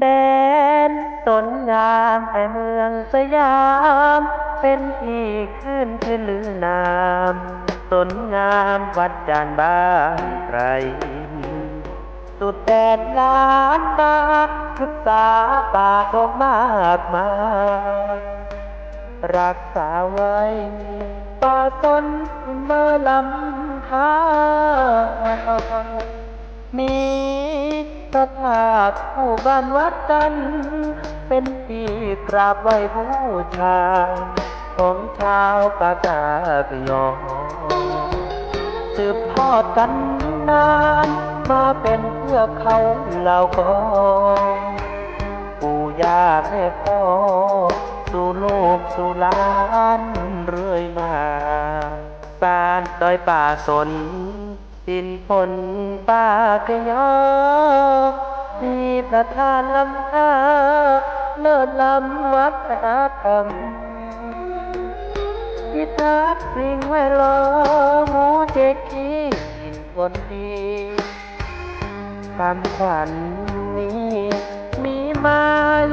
แดนสนงามแห่เมืองสยามเป็นที่ขึ้นชื่อลือนามสนงามวัดจานบ้านไกรสุดแดนล้านนาศึกษาป่าดอกมากมายรักษาไว้ป่าสนเมื่อลำธารมีพระธาตุคู่บ้านวัดจันทร์เป็นที่กราบไหว้บูชาของชาวปากากยอสืบทอดกันนานมาเป็นเพื่อเขาเหล่ากองปู่ย่าแม่พ่อสู่ลูกสู่หลานเรื่อยมาบ้านดอยป่าสนดินพนป่ากยอมีประธานลำคาเลิศล้ำวัฒนธรรมพิทักษ์สิ่งแวดล้อมหมู่เจกีคนดีคำขวัญนี้มีมา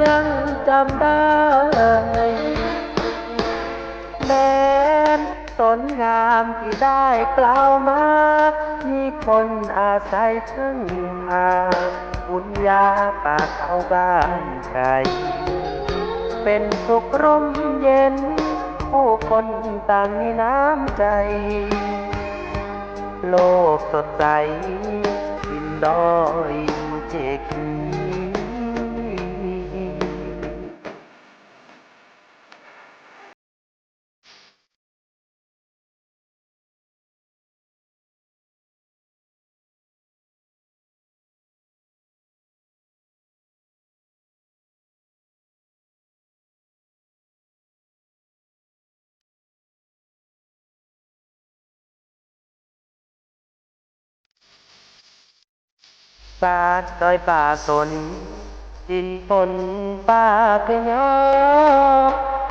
ยังจำได้แม้นสนงามที่ได้กล่าวมามีคนอาศัยซึ่งหาบุญญาป่าเขาบ้านไกลเป็นสุขร่มเย็นผู้คนต่างมีน้ำใจโลกสดใสดินดอยเจกีบ้านดอยป่าสนดินฝนป่ากะยอ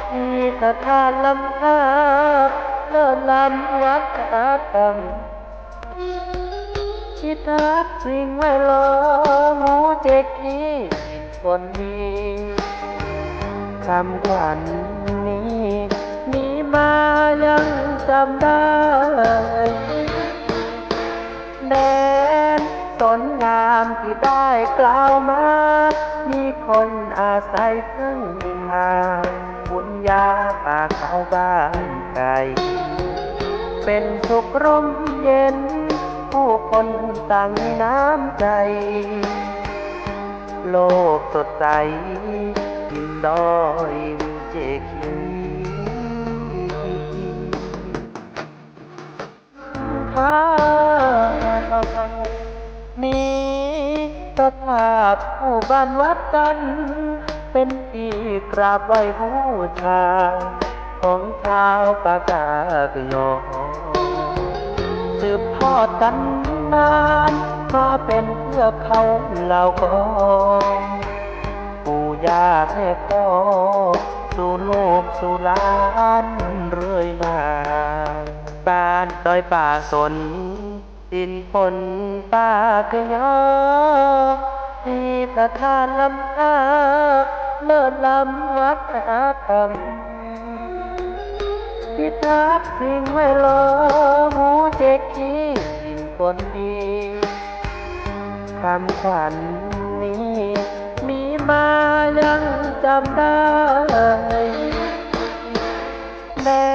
ที่สถานลำคาเลิศล้ำวัฒนธรรมพิทักษ์สิ่งแวดล้อมหมู่เจกีคนดีคำขวัญนี้มีมายังจำได้แดนสนงามที่ได้กล่าวมามีคนอาศัยซึ่งหาบุญญาป่าเขาบ้านไกลเป็นสุขร่มเย็นผู้คนต่างมีน้ำใจโลกสดใสดินดอยเจกีข้านี้พระธาตุคู่บ้านวัดจันทร์เป็นที่กราบไหว้บูชาของชาวปากากยอสืบทอดกันนานมาเป็นเพื่อเขาเหล่ากองปู่ย่าแม่พ่อสู่ลูกสู่หลานเรื่อยมาบ้านดอยป่าสนดินฝนป่ากะยอมีประธานลำคาเลิศล้ำวัฒนธรรมพิทักษ์สิ่งแวดล้อมหมู่เจกีคนดีคำขวัญนี้มีมายังจำได้แม้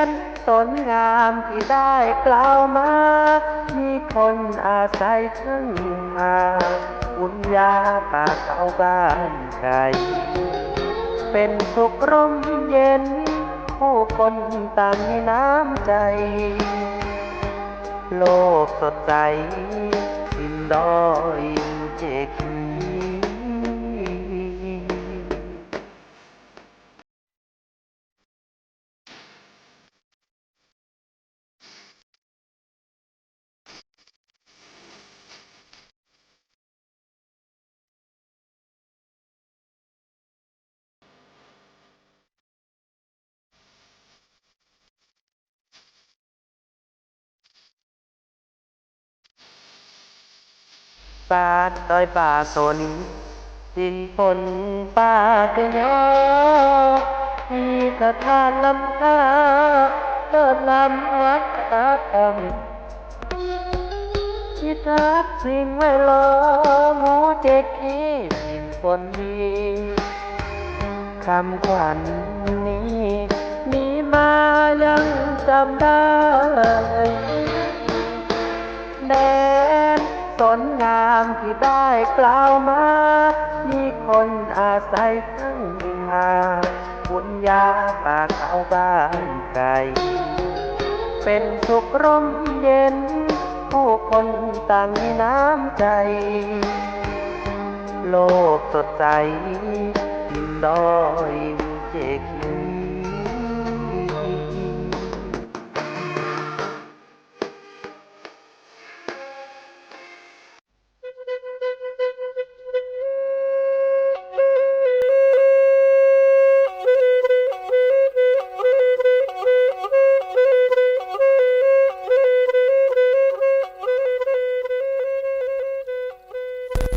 นสนงามที่ได้กล่าวมามีคนอาศัยซึ่งหาบุญญาป่าเขาบ้านไกลเป็นสุขร่มเย็นผู้คนต่างมีน้ำใจโลกสดใสดินดอยเจกีบ้านดอยป่าสน ดินฝนป่าก็ยอมีสถานลำค่าเลิศล้ำวัฒนธรรมพิทักษ์สิ่งแวดล้อมหมู่เจ็ดที่ดินฝนดีคำขวัญนี้มีมายังจำได้แดนสนงามที่ได้กล่าวมามีคนอาศัยทั้งหาบุญญาป่าเขาบ้านไกลเป็นสุขร่มเย็นผู้คนต่างมีน้ำใจโลกสดใสดินดอยเจกี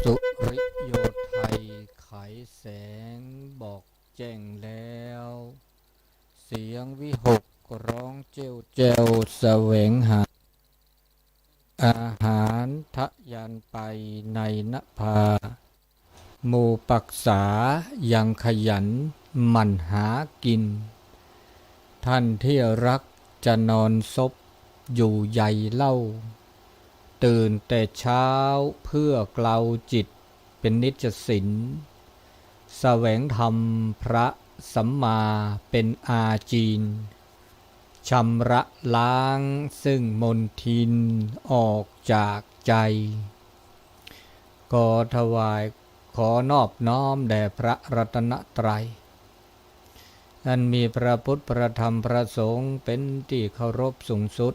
สุริโยไทยไขแสงบอกแจ้งแล้วเสียงวิหกร้องเจ้าแจ้วแสวงหาอาหารทะยานไปในนภาหมู่ปักษายังขยันหมั่นหากินท่านที่รักจะนอนซบอยู่ใหญ่เล่าตื่นแต่เช้าเพื่อเกลาจิตเป็นนิจศิลแสวงธรรมพระสัมมาเป็นอาจีนชำระล้างซึ่งมนทินออกจากใจก็ถวายขอนอบน้อมแด่พระรัตนตรัยอันมีพระพุทธพระธรรมพระสงฆ์เป็นที่เคารพสูงสุด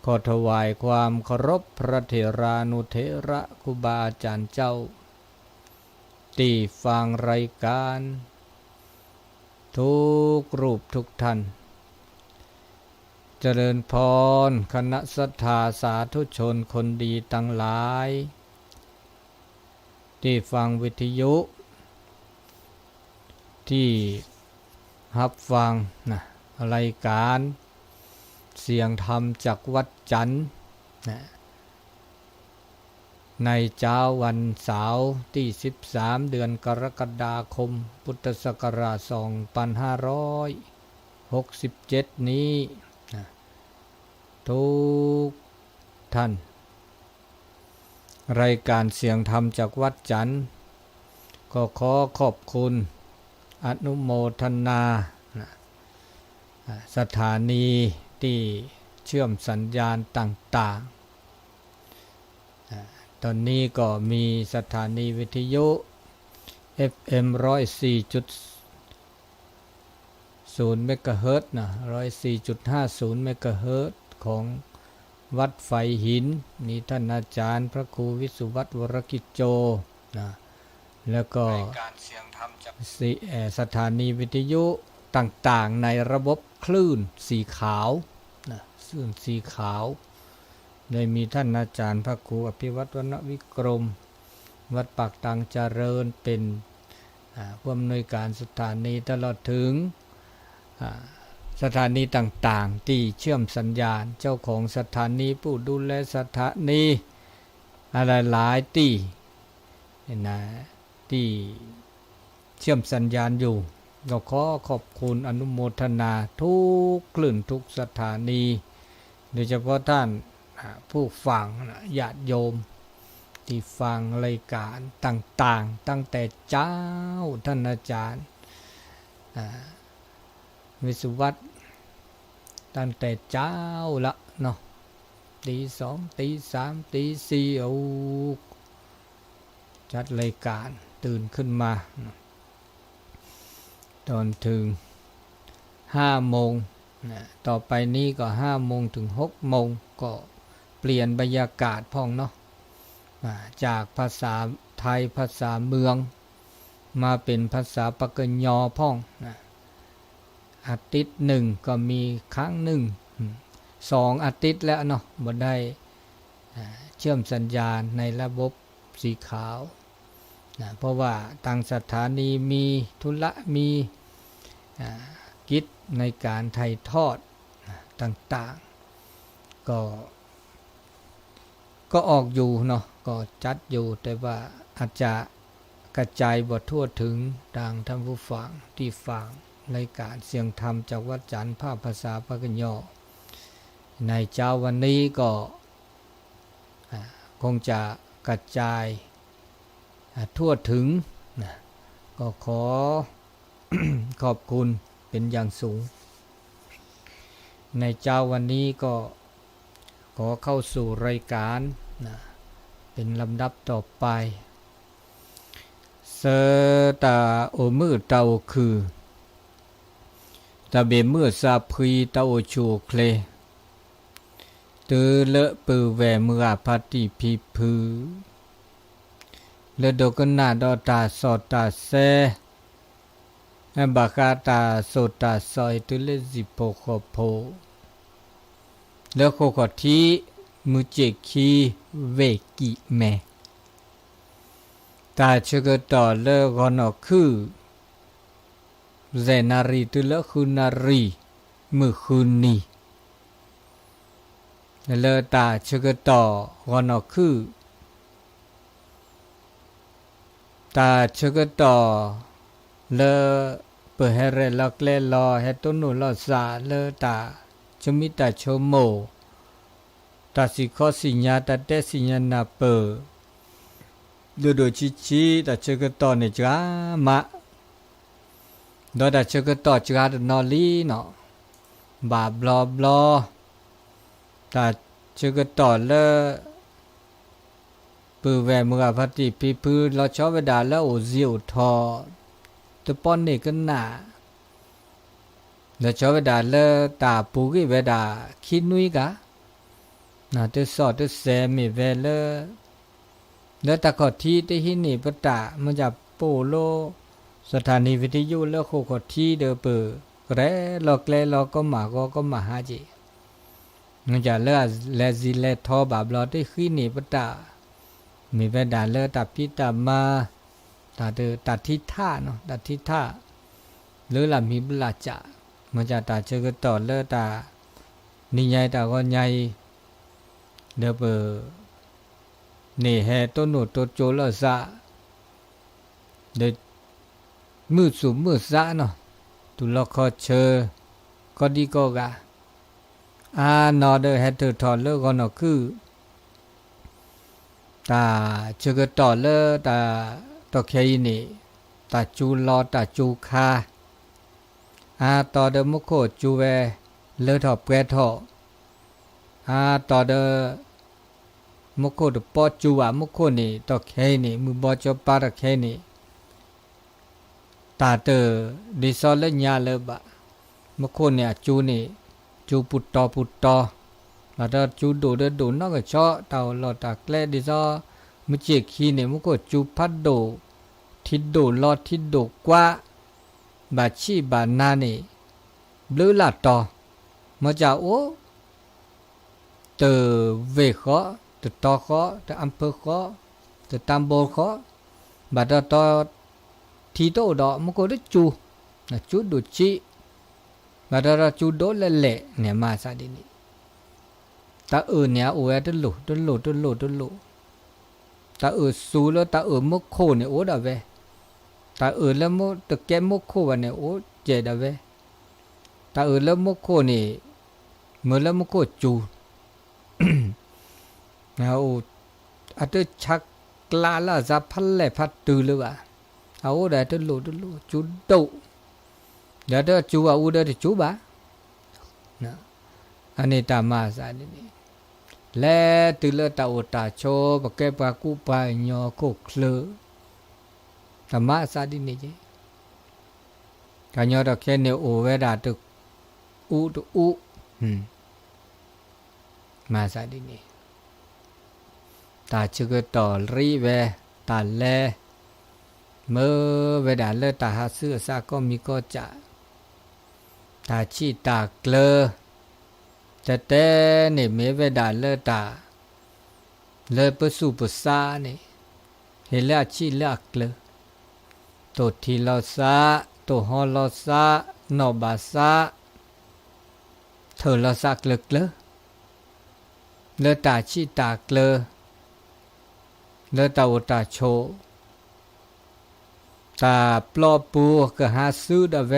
ขอถวายความเคารพพระเถรานุเถระครูบาอาจารย์เจ้าที่ฟังรายการทุกรูปทุกท่านเจริญพรคณะศรัทธาสาธุชนคนดีทั้งหลายที่ฟังวิทยุที่รับฟังรายการเสียงธรรมจากวัดจันทร์ในเช้าวันเสาร์ที่13เดือนกรกฎาคมพุทธศักราช2567นี้ทุกท่านรายการเสียงธรรมจากวัดจันทร์ก็ขอขอบคุณอนุโมทนาสถานีที่เชื่อมสัญญาณต่างๆตอนนี้ก็มีสถานีวิทยุ FM 104.0 เมกะเฮิรตซ์104.50 เมกะเฮิรตซ์ของวัดไฟหินมีท่านอาจารย์พระครูวิสุวัตรวรกิจโจแล้วก็สถานีวิทยุต่างๆในระบบคลื่นสีขาวคลื่นสีขาวได้มีท่านอาจารย์พระครูอภิวัตรวรรณวิกรมวัดปากตังเจริญเป็นผู้อำนวยการสถานีตลอดถึงสถานีต่างๆที่เชื่อมสัญญาณเจ้าของสถานีผู้ดูแลสถานีอะไรหลายที่ที่เชื่อมสัญญาณอยู่ก็ขอขอบคุณอนุโมทนาทุกคลื่นทุกสถานีโดยเฉพาะท่านผู้ฟังญาติโยมที่ฟังรายการต่างๆตั้งแต่เจ้าท่านอาจารย์วิสุวัตรตั้งแต่เช้าละเนาะตี2ตี3ตี4เอาจัดรายการตื่นขึ้นมาตอนถึง5 โมงต่อไปนี้ก็5 โมงถึง6 โมงก็เปลี่ยนบรรยากาศพ่องเนาะจากภาษาไทยภาษาเมืองมาเป็นภาษาปากยอพ่องอาทิตย์หนึ่งก็มีครั้งหนึ่ง2 อาทิตย์แล้วเนาะบ่ได้เชื่อมสัญญาณในระบบสีขาว นะเพราะว่าทางสถานีมีธุระมีกิจในการถ่ายทอดต่างๆก็ออกอยู่เนาะก็จัดอยู่แต่ว่าอาจจะกระจายบ่ทั่วถึงดังท่านผู้ฟังที่ฟังรายการเสียงธรรมจากวัดจันทร์ภาคภาษาพระกันย่อในเจ้าวันนี้ก็คงจะกระจายทั่วถึงนะก็ขอ ขอบคุณเป็นอย่างสูงในเจ้าวันนี้ก็ขอเข้าสู่รายการนะเป็นลำดับต่อไปเสตาโอมือเตาคือตาเบมือซาพรีตาโอชูเคลตือเลอะปือแวมือพัตติพีพือเลดกนาดอตาสอตาเซบากาตาโซตาซอยตุเลจิโปโคโพเลโคขอทีมุเจคีเวกิเมตาชกต่อเลกอนอคือเจนารีตุเลคุนารีมือคุนีเลตาชกต่อกอนอคือตาชกต่อเลเปเฮเรลอกเลลอเฮตุนุลอซาเลตาชมิตาโชโมตาสิขอสิญาตาเตสิญานาเปดูชิตาชกต่อเนจามะดอตาชกต่อจาดนอลีเนาะบาบลอบลอตาชกต่อเลปือแวมือพัตติพีพือเราชอบเวดาแล้วโอซิวทอตะปอนนี่กันหนาเราชอบเวดาเลตาปูกิเวดาคิดนุยกะน่าจะสอดจะแซมีเวเลแล้วตะกอที่ได้หินี่ปตะมันจะโปโลสถานีวิทยุแล้วโคกที่เดอเปอแกรลอกเลลก็มาหาจีมันจะเลแลซิเลทอบาบลอได้ขี้นี่ปตะมีเวดาเลตัดพิตามาตัดทิท่าเนาะตัดทิท่าหรือลำมีบลาจะมันจะตัดเชือกต่อเลตานี่ใหญ่ตาก็ใหญ่เดบนี่แห่ต้นหนูต้นโจลซะเดมือสูบมือซะเนาะตุลคอเชอก็ดีก็กะนอเดแฮเตอร์ทอเลก็เนาะคือตาเชือกต่อเลตาตอเคยนี่ตาจูลอตาจูคาต่อเดมุโคจูเวเลทอเปรทอต่อเดมุโคดปอจูวะมุโคนี่ตอเคยนี่มือบอจปาระเคยนี่ตาเตอดิซอเลญาเลบะมุโคเนี่ยจูนี่จูปุตตอแล้วถ้าจูดูนอกก็ชอเตาลอตาแกลดิซอมุเจคีเนี่ยมุโคจูพัดโดทิดโดลอทิดโดกว่าบาชีบานานี่บลือลาตอมาจากโอเตเวขอเตตอขอเตอำเภอขอเตตำบลขอบาดตอทีโตดอมุโคดจูนะจูดูจิบาดาจูโดเลเลเนี่ยมาซาดินี่ตาเนี่ยโอเอตลุตาสูแล้วตามุโคเนี่ยโอดาเวตาแล้วมุตะแกมุโควะเนี่ยโอเจดาเวตาแล้วมุโคนี่เมื่อแล้วมุโคจูเอาอัตชักกลาละจะพันแหล่พัดตือเลยวะเอาได้ตลุจูดุเดี๋ยวจูเอาได้จูบะนะอันนี้ตามาซานี่และตือเลตาโอตาโชปะแกปะกูปะญอโคเคลธรรมะสาดินี่เจกันยอดแค่เนี่ยโอเวดาตุอุมาสาดินี่ตาชกต่อรีเวตาแลเมื่อเวดาเลตาหาเสื้อซาก็มีก็จะตาชีตาเกลอแต่เนี่ยเมเวดาเลตาเลปสุปสานี่เฮ เละชีเละเกลตัวทีลอซาตัวฮอลอซานอบาซาเธอลอซาเกลเกลเลตาชีตาเกลเลตาอุตาโชตาปลอปูก็หาซื้อดาเว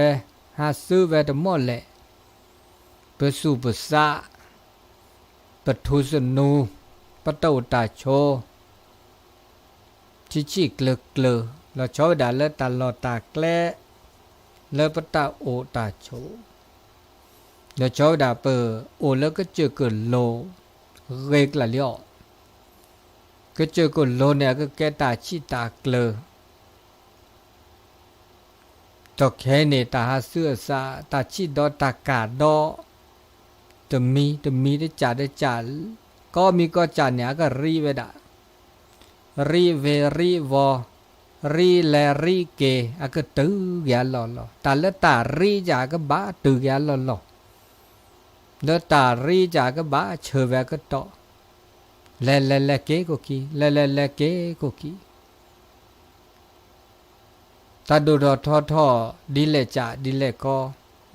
หาซื้อเวดมอเลเปสูปสะปทุสนูปตอุตาโชชิเกลเกลเราชอบด่าเลตาลอตาแกลเลปตาโอตาโชเราชอบด่าเปอโอแล้วก็เจอเกินโลเรกละเลียวก็เจอเกินโลเนี่ยก็แกตาชิตาเกลตอแค่เนี่ยตาหาเสื้อซาตาชิดอตากาดอจะมีได้จ่าก็มีก็จ่าเนี่ยก็รีเวดารีเวรีวอรีแลรีเกอะก็ตื้อยาหล่อตาละตารีจ่าก็บ้าตื้อยาหล่อละตารีจ่าก็บ้าเชเวก็ต่อแลเกก็กีแลเกก็กีตาดูดทอดีเลจ่าดีเลก็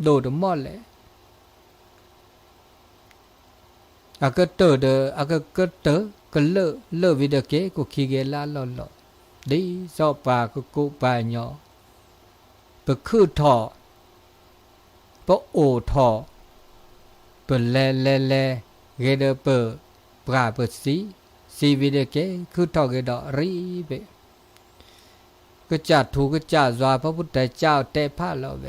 ดูดมอเลยอะก็เตอเดอะก็เตอก็เลวิดเกก็คีเกลาหล่อดีซอปาก็กูปาญอปะคือทอปะโอทอปะแลเกเดเปปราปซีวิดเกคือทอเกดอรีเบก็จัดถูกก็จัดวาพระพุทธเจ้าเตพาลอเว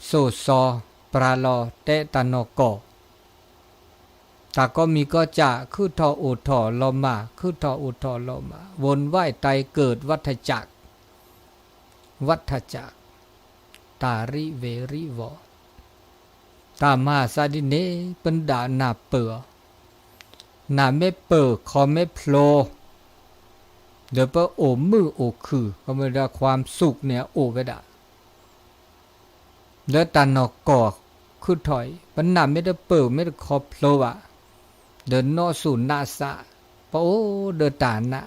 โซซอปราลอเตตานโกตาก็มีก็จะคือทออุทอลมาคือทออุทอลมาวนไหวไตเกิดวัฏจักรตาริเวริวอตามาซาดิเนปันดานาเปอนาไม่เปอคอไม่โผล่เดี๋ยวเปอโอมือโอคือก็ไม่ได้ความสุขเนี่ยโอเวดาแล้วตานอกอคือถอยปันนาไม่ได้เปิดไม่ได้คอโผล่อะเดินนอสู่นาซาปะโอเดินตานะ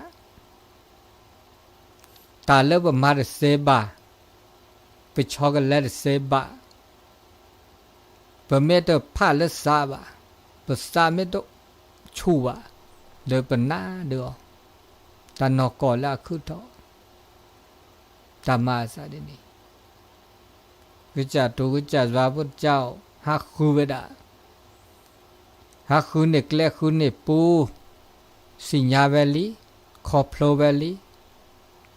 ตาเลิกมาเดเซบาไปชอกันแล้วเซบาปะเมตพาเลซาบาปะซาเมตชูวาเดินปะนาเดือตานอกอละคือทอตามาซาเดนีกุจัดตุกุจัดวาพุทธเจ้าฮักคูเวดาฮักคูเนกเลคูเนปูสิญญาเวลีคอพโลเวลี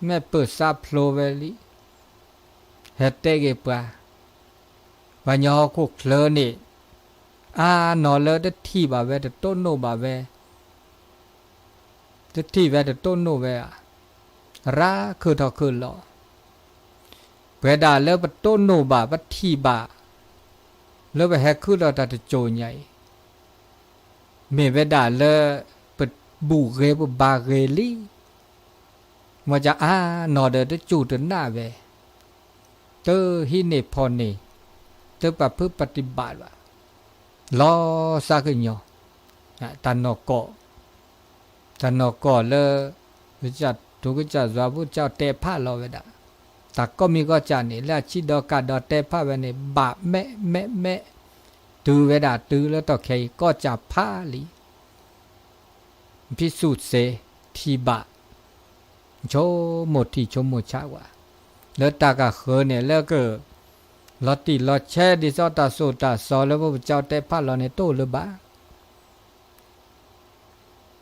แม่เปิดซาพโลเวลีเฮตเตเกปะปัญญาคุกเลนี่นอเลเดที่บาเวเดต้นโนบาเวเดที่เวเดต้นโนเวราคือทอคือหลอเวดาเลปต้นโนบาปที่บาเลไปแฮคือเราตัดโจใหญ่เมเวดาเลปบูเกบบาเกลีมาจะนอเดอจูดหน้าเวเตอฮิเนพอนีเตอปะพึปฏิบัติว่าลอซากิญอตานอกอเลวิจัดทุกจัดว่าพุทธเจ้าเตพาลอเวดาแต่ก็มีก็จานี่แล้วชิดอกาดอเตพาเวเนบาแม่ตือเวดาตือแล้วต่อใครก็จะพาลีพิสูจน์เสทีบะโชหมดที่โชหมดชาวะแล้วตากะเขอเนี่ยแล้วก็ลอติลอแช่ดิซอตาโซตาซอแล้วพระเจ้าเตพาลอในโตเลยบะ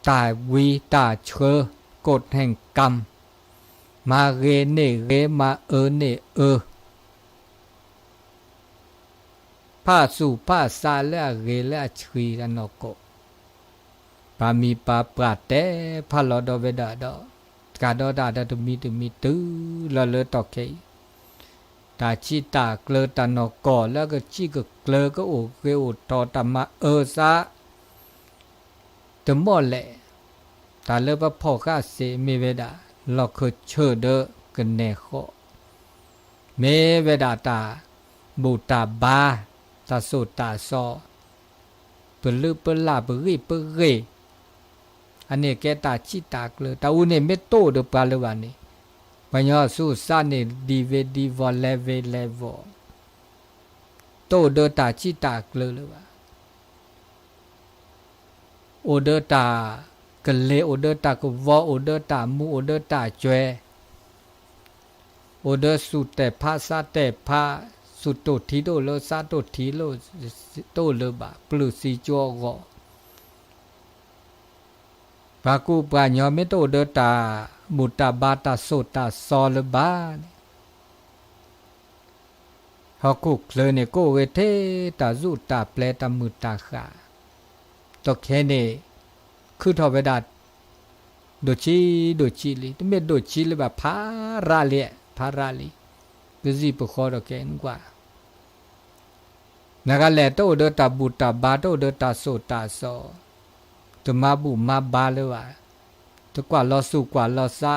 ตาวีตาเชอกฎแห่งกรรมมาเรเนเรมาเนผ้าสู่ผ้าซาและเรและชีระนกปามีปาปราเตพาลอดเวดาดอกาดอดาดตุมีตือละเลตอเคตาชิตาเกลตานกแล้วก็ชิกเกลก็โอเกโอตอตามาซาตมอแลตาเลปพ่อข้าเสมีเวดาเราเคยเชื่อเดกันแน่ขอเมเวดาตาบูตาบาตาโซตาซอเปลือเปลาเปรีเปเร อันนี้แกตาชิตากเลยตาอุเนี่ยไม่โตเดปาเลวันนี่ปัญญาสู้ซานี่ดีเวดีวอลเลวโตเดตาชิตากเลยว่าโอเดตากะเลโอเดตากวอโอเดตามูโอเดตาจวยโอเดสุแต่พาซาแต่พาสุโตทีโดโลซาโตทีโลโตเลบะปลุสีจอโกบากูปะญอเมโตเดตามุตตาบาตาโสตาซอลบาฮอกุเคลเนโกเวเทตาจุตาเปลตามุตตาขาตอแค่นี้คือทอเวดาโดชีลิตเมโดชีลิบะพาราลีกษีปขอดอกแกนกว่านักเลโตเดตาบุตาบาโตเดตาโสตาโซตมาบุมาบาเลวะตกว่าลอสุกว่าลอซา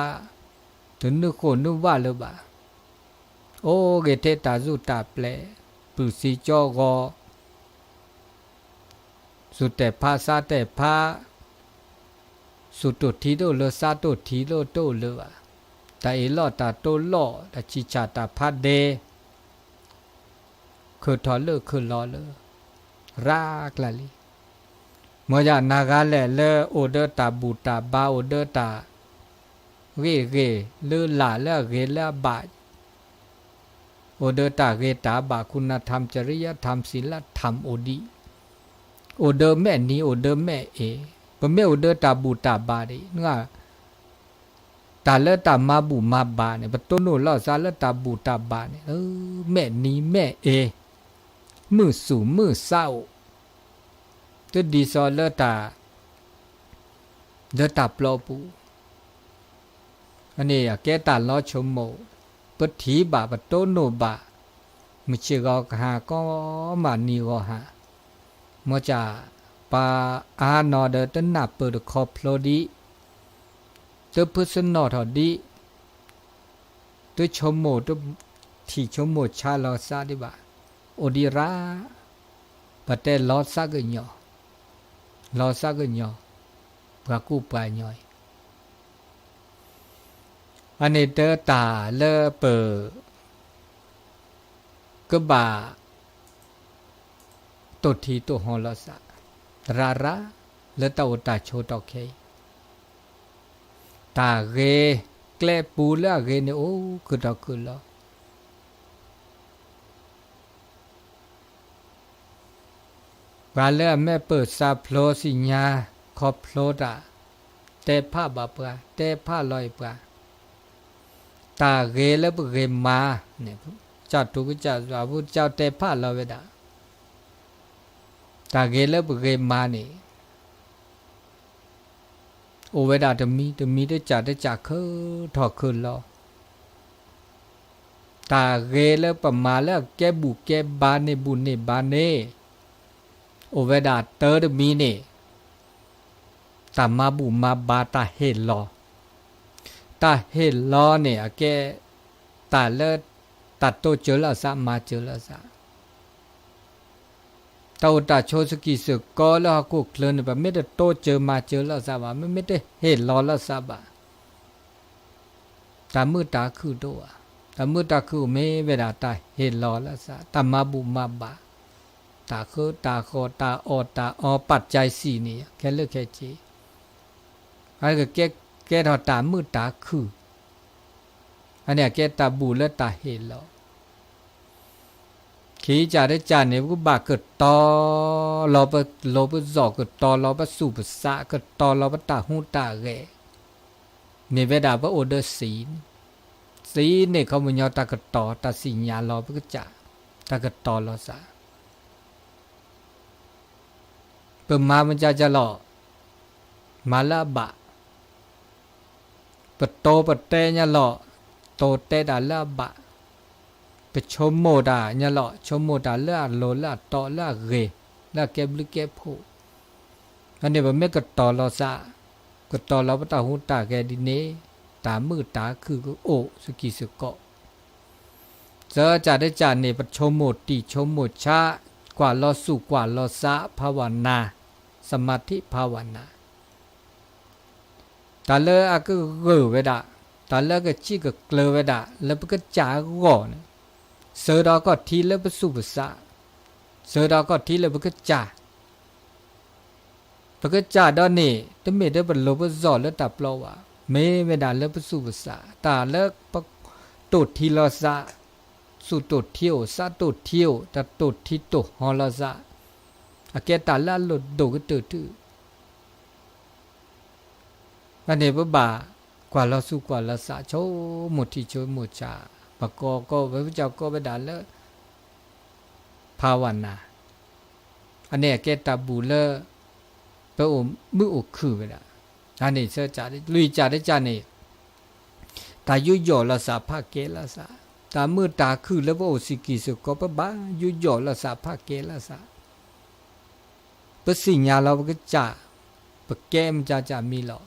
ตนึกโคนึกว่าเลบะโอเกเทตาจุตาเปลปุสีจอโกสุแต่พาซาแต่พาสุตุทีโตเลซาโตทีโลโตเลวะตาเอลอตาโตลอตาชิชาตาพาเดคือทอเลคือลอเลรากลาลีมอยานากาเลโอเดตาบูตาบาโอเดตาเกเลลาเลเกลบาโอเดตาเกตาบาคุณธรรมจริยธรรมศีลธรรมโอดีโอเดแม่นี้โอเดแม่เอปะเมโอเดตาบูตาบาดินึกว่าตาเลตามาบูมาบาเนี่ยปะต้นโนลอซาเลตาบูตาบาเนี่ยแม่นี้แม่เอมือสู่มือเศร้าตดีซอเลตาปลอปูอันนี้แกตาล้อชมโมปะถีบาปะโตโนบามิเชกอกหาก็มานีก็หามอจาปาอานอเดตนาเปิดคอพลอดีเตพุสนอทอดีตัวชมโมตัวที่ชมโมชาลอซาดิบาโอดีราปะเตลอซากญอลอซากญอปะกูปายอยอันนี้เตตาเลเปกบาตทีตัวฮอลอซาราเลตาโอตาโชตอเคตาเกแกลปูละเกเนโอคือดอกคือลอบาเลแม่เปิดซาพโลสิญาขอพโลดาเตผ้าบาปะเตผ้าลอยปะตาเกและปเกมาเนี่ยจัดทุกจัดว่าพุทธเจ้าเตผ้าลอยเวดาตาเกและปเกมานี่โอเวดาตมีได้จัดคือถอคืนรอตาเกและปมาแล้วแกบุแกบาเนบุเนบาเนโอเวดาเตอร์มีเนตามาบุมาบาตาเฮลอเนี่ยแกตาเลตัดโตเจอละซะมาเจอละซะตาตาโชสกิสก็แล้วกูเคลนแบบไม่ได้โตเจอมาเจอละซะว่าไม่ได้เฮลอละซะบะตามือตาคือโตตามือตาคือเมเวดาตาเฮลอละซะตามาบุมาบาตาคือตาคอตาอปัจจัย4นี่แค่เลือกแค่จีอันก็แกทอตามือตาคืออันเนี้ยแกตาบูและตาเฮลอขีจาได้จานเนี่ยก็บาเกิดตอรอปจอกเกิดตอรอปสูปสะเกิดตอรอปตาหูตาแกเนี่ยเวดาปโอเดศีเนี่ยเขามันยอตาเกิดตอตาสิญญารอปก็จะตาเกิดตอรอสะเปิ่มมามันจะหล่อมาละบะปะโตปะเตเนี่ยหล่อโตเตดาละบะไปชมโมดาเนี่ยหล่อชมโมดาละโลละตอละเกละเก็บลึกเก็บโผอันนี้มันไม่กระตอรอซะกระตอรอปะตาหูตาแกดิเนตามือตาคือก็โอสกิสกะเจอจะได้จานเนี่ยปะชมโมติชมโมชากว่าลอสุกว่าลอซะภาวนาสมาธิภาวนา ตาเลอะก็เกอเวดาตาเลก็จิก็เกลเวดาแล้วก็จ่าก่อนเสือดาก็ทีแล้วไปสู้ภาษาเสือดาก็ทีแล้วก็จ่าปก็จ่าดอนนี่แต่ไม่ได้บรรลุบจอแล้วตับเราอ่ะไม่ได้แล้วไปสู้ภาษาตาเลิกปตุทีลาซาสู่ตุเที่ยวซาตุเที่ยวแต่ตุที่ตุฮอลาซาอาเกตาลาหลุดดูก็ตื่นอันนี้บ่ากว่าเราสู้กว่าเราสะโชหมดที่โชหมดจ่าปกก็พระพุทธเจ้าก็ไปด่าแล้วภาวนาอันนี้แกตาบูเลไปอมมืออกคือไปละอันนี้เสจ่าได้ลุยจ่าได้จ่านี่ตายุยอละสาภาเกละสาตามือตาคือแล้วว่าโอสิกิสุก็ปะบ้ายุยอละสาภาเกละสาปะสิญญาเราก็จ่าปะแก้มจ่ามีหรอ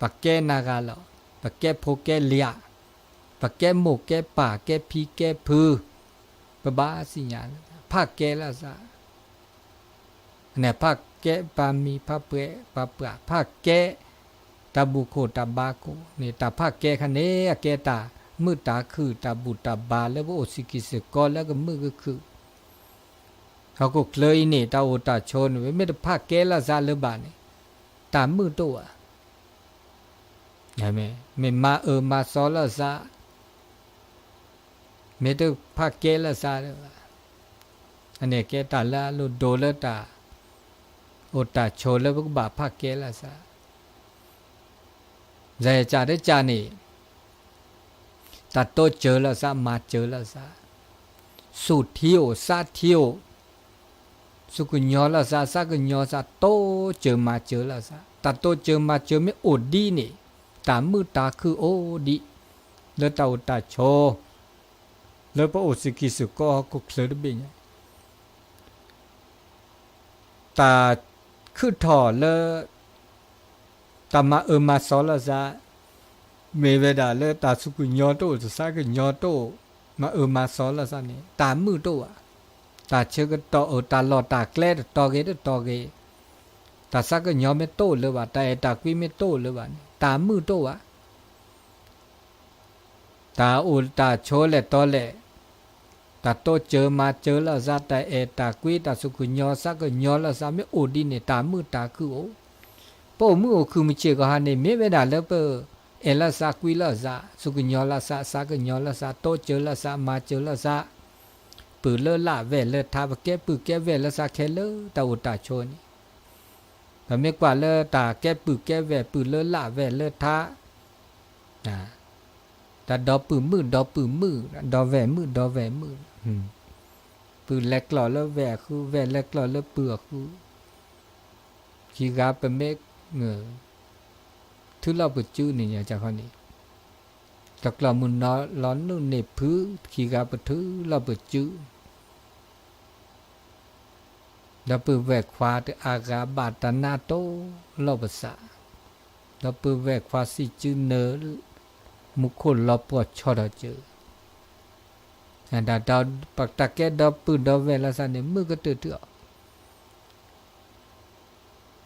ปะแก้นากาหรอปะแก้โพแก้เลียปะแก้หมกแก้ป่าแก้พีแก้พือปะบ้าสิญญาภาเกละสาเนี่ยภาแก้ปามีภาเปะปาเปะภาแก้ตาบุโคตาบาโกนี่ตาภาคแก่คันนี้แก่ตามือตาคือตาบุตาบาแล้วว่าโอสิกิสกอแล้วก็มือก็คือเขาก็เลยนี่ตาโอตาชนไม่ได้ภาคแก่ละซาเลบานี่ตามือตัวเห็นไหมไม่มามาซอละซาไม่ได้ภาคแก่ละซาเลยอันนี้แก่ตาละโลโดละตาโอตาชนแล้วก็บาภาคแก่ละซาใจจ่าได้จ่านี่ตัดโตเจอแล้วซะมาเจอแล้วซะสูดเที่ยวซาเที่ยวสุกุญญอแล้วซะซากุญญอซะโตเจอมาเจอแล้วซะตัดโตเจอมาเจอไม่อดดีนี่ตามือตาคือโอดีแล้วตาอุตาโชแล้วพระโอสิกิสุก็กุเคลดบิญตาคือถอแล้วตามามาสอละซะเมเวดาเลตาสุกุญญอโตจะซากุญญอโตมามาสอละซะนี่ตามือโตอ่ะตาเชก็ตอตาลอตาแกลดตอเกตตอเกตาซากุญญอไม่โตเลยว่าตาตากุยไม่โตเลยว่าตามือโตอ่ะตาอุตาโชเลตอเลตาโตเจอมาเจอละซะตาตากุยตาสุกุญญอซากุญญอละซะไม่โอดีนี่ตามือตาคือโอป่มือคือมิเชก็ฮานี่เมเวดาเลเปเอลาซากุยลาซาสุกุญญอลาซาซากุญญอลาซาโตเจอลาซามาเจอลาซาปือเลละเวเลทาบแกปือแกเวลาซาเคเลตาอุตาโชนี่แต่ไม่กว่าเลตาแกปือแกเวปือเลละเวเลทาแต่ดอปือมือดอปือมือดอแวมือดอแวมือปือเล็กหล่อแล้วแวคือแวเล็กหล่อแล้วเปลือกคือขี้กาเป็นเมฆเงือทุเราปจื้อนี่อย่างจากคนนี้จากเรามุนน้อร้อนนู่นเนบพื้ขี้กาปทุเราปจื้อเราปืแวกควาตอากาบาตนาโตเราภาษาเราปืแวกควาสิจื้อเนอมุขคนเราปวดชอดเจออันดาดาวปักตะแกดาวปืนดาวเวลาสันเนี่ยมือก็เตือ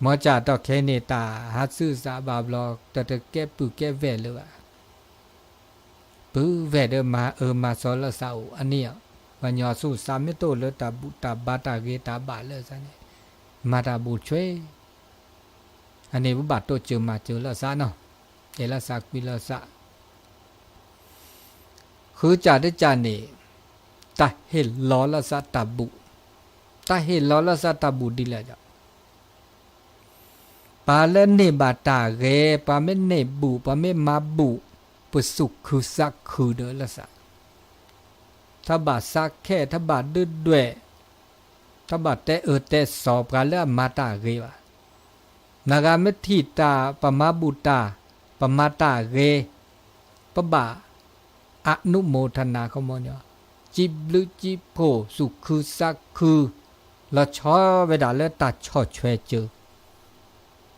มอจ่าต่อแค่เนตาฮัตซื่อสาบาบลอกแต่แก้ปือแก้แวเลยว่ะปือแวเดมามาสอนละสาวอันนี้วันยอสู้สามไม่โตเลยตาบุตาบาตาเกตาบาเลยซะเนี่ยมาตาบุช่วยอันนี้บุบาตโตเจอมาเจอละซะเนาะเอละสักวิละซะคือจ่าได้จ่านี่ตาเห็นล้อละซะตาบุตาเห็นล้อละซะตาบุดีแล้วจ้ะปาเลเนบาตาเกปาเมเนบุปาเมมาบุปุสุคือสักคือเดละสะถ้าบาสักแค่ถ้าบาดื้อด้วยถ้าบาแต่แต่สอบกันแล้วมาตาเกวะนากาเมทิตาปมาบุตาปมาตาเกปบาอนุโมทนาขโมยจิบลุจิโพสุคือสักคือละชอเวดาเลตัดชอช่วยเจอ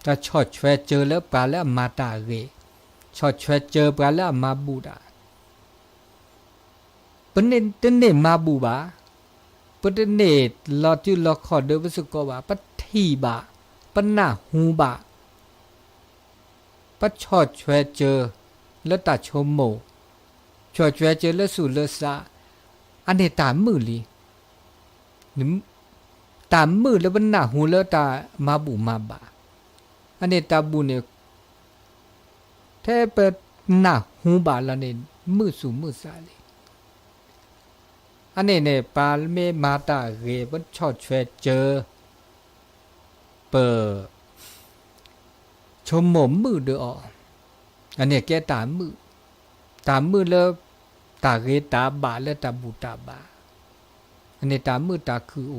ถ้าชอดช่วยเจอแล้วปลาแล้วมาตาเกชอดช่วยเจอปลาแล้วมาบูดาปนเนตเนมาบูบาปนเนตลอจุลอขอเดวสุกบาปทีบาปนาหูบาป ปัจฉอดช่วยเจอแล้วตาชมโมช่วยช่วยเจอแล้วสู่เลสาอันนี้ตามมือลีนึตามมือแล้วมันหน้าหูแล้วตามาบุมาบาอันนี้ตาบุเนี่ยแท้เปิดหน้าหูบาแล้วเนี่ยมือสู่มือสาลีอันนี้เนี่ยปาลเมมาตาเรปัจฉอดช่วยเจอเปิดชมโมมือเด้ออันนี้แกตามมือแล้วตาเรตาบาแล้วตาบูตาบาอันนี้ตามมือตาคือโอ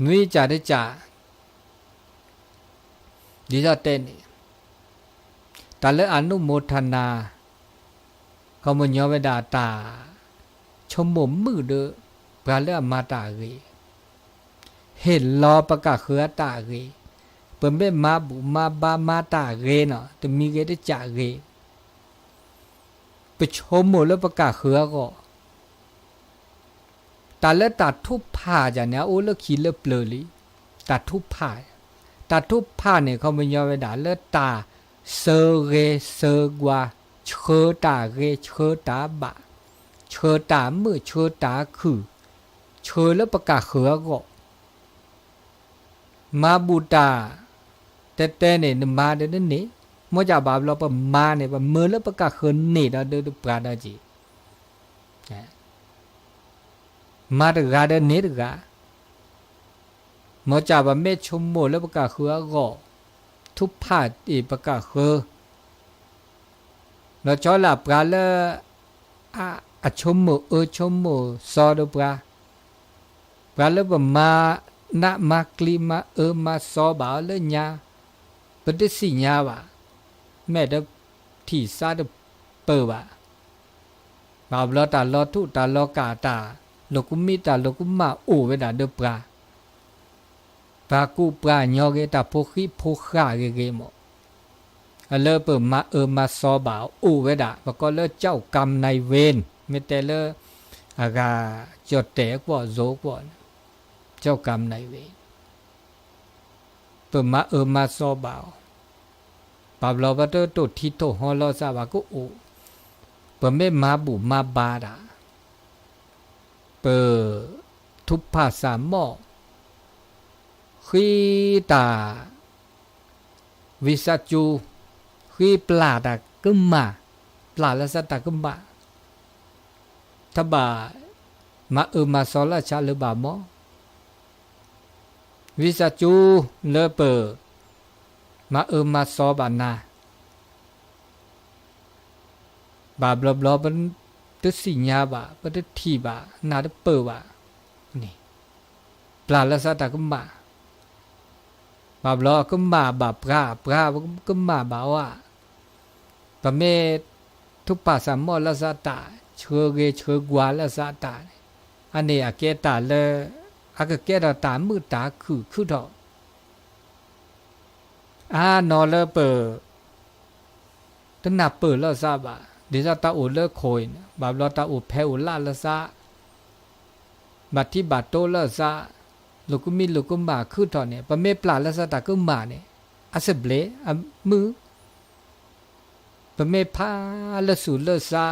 นุ้ยจ่าได้จ่าดีจ่าเต้นตาเลอนุโมทนาเขามันยอมเวดาตาชมโมมือเด้อปาเลอมาตาเรเห็นรอประกาศเขือตาเรเปิ่นเบ้มาบุมาบามาตาเรเนาะแต่มีเกได้จ่าเรไปชมหมดแล้วประกาศเขือก็ตาและตัดทุบผ้าจากเนี้ยโอ้แล้วขี้เลือเปลือยลิตัดทุบผ้าเนี่ยเขาไม่ยอมไปด่าเลือตาเซเรเซกว่าเชอตาเรเชอตาบะเชอตามือเชอตาคือเชอแล้วประกาศเขือก็มาบูตาแต่เนี่ยมาเดี๋ยวนี้มอจ่าบาบเราประมาเนี่ยประเมินแล้วประกาศเขือเนี่ยเราเดือดปราดจีมาดกาเดเนดกามอจ่าบาเมชมโมแล้วประกาศเขือก็ทุบผ้าอีประกาศเขือเราจอหลับปราแล้วชมโมชมโมซอดปราแล้วประมานะมากลีมามาซอบาเลยญาปฏิสิญาบะแม่เดที่ซาเดเปอร์บะบาบลอตาลอทุตาลอกาตาโลกุมิตาโลกุมาโอเวดาเดปราปากูปราญอเกตาโพคิโพคาเกโมเลเปิดมามาซอบาโอเวดาบก็เลเจ้ากรรมนายเวรเมเตเลอากาจดเตกว่าโซกว่าเจ้ากรรมนายเวรเปิดมามาซอบาปาบลอบัตโตทิโตฮอลอซาบาก็โอเปิดไม่มาบุมาบาดาเปิดทุพภาษาหม้อขีตาวิสัจจูขีปลาดากึมมาปลาละสัตตากึมมาทบามามาซอลาชาเลบาหมอวิสัจจูเลเปอมามาซอบานาบาบลอบมันตึสิญาบะปฏิทีบะนาดเปอร์บะนี่ปลาละสัตตากึมมาบาบลอกึมมาบาปรากึมมาบาว่าปะเมทุปปาสามมอละสัตตาเชเกเชกวาละสัตตาอันนี้อาเกตาเลอากเกตาตามือตาคือดอกนอเลเปอตนาเปิดละซาบะเดี๋ยวตาโอเลโคยบาบลอตาโอแพโอลาละซาบัดที่บาโตละซาลูกมีลูกมาคือตอนเนี่ยปะเมปลาละซาตาก็มาเนี่ยอาเซเบลมือปะเมพาละสูละซา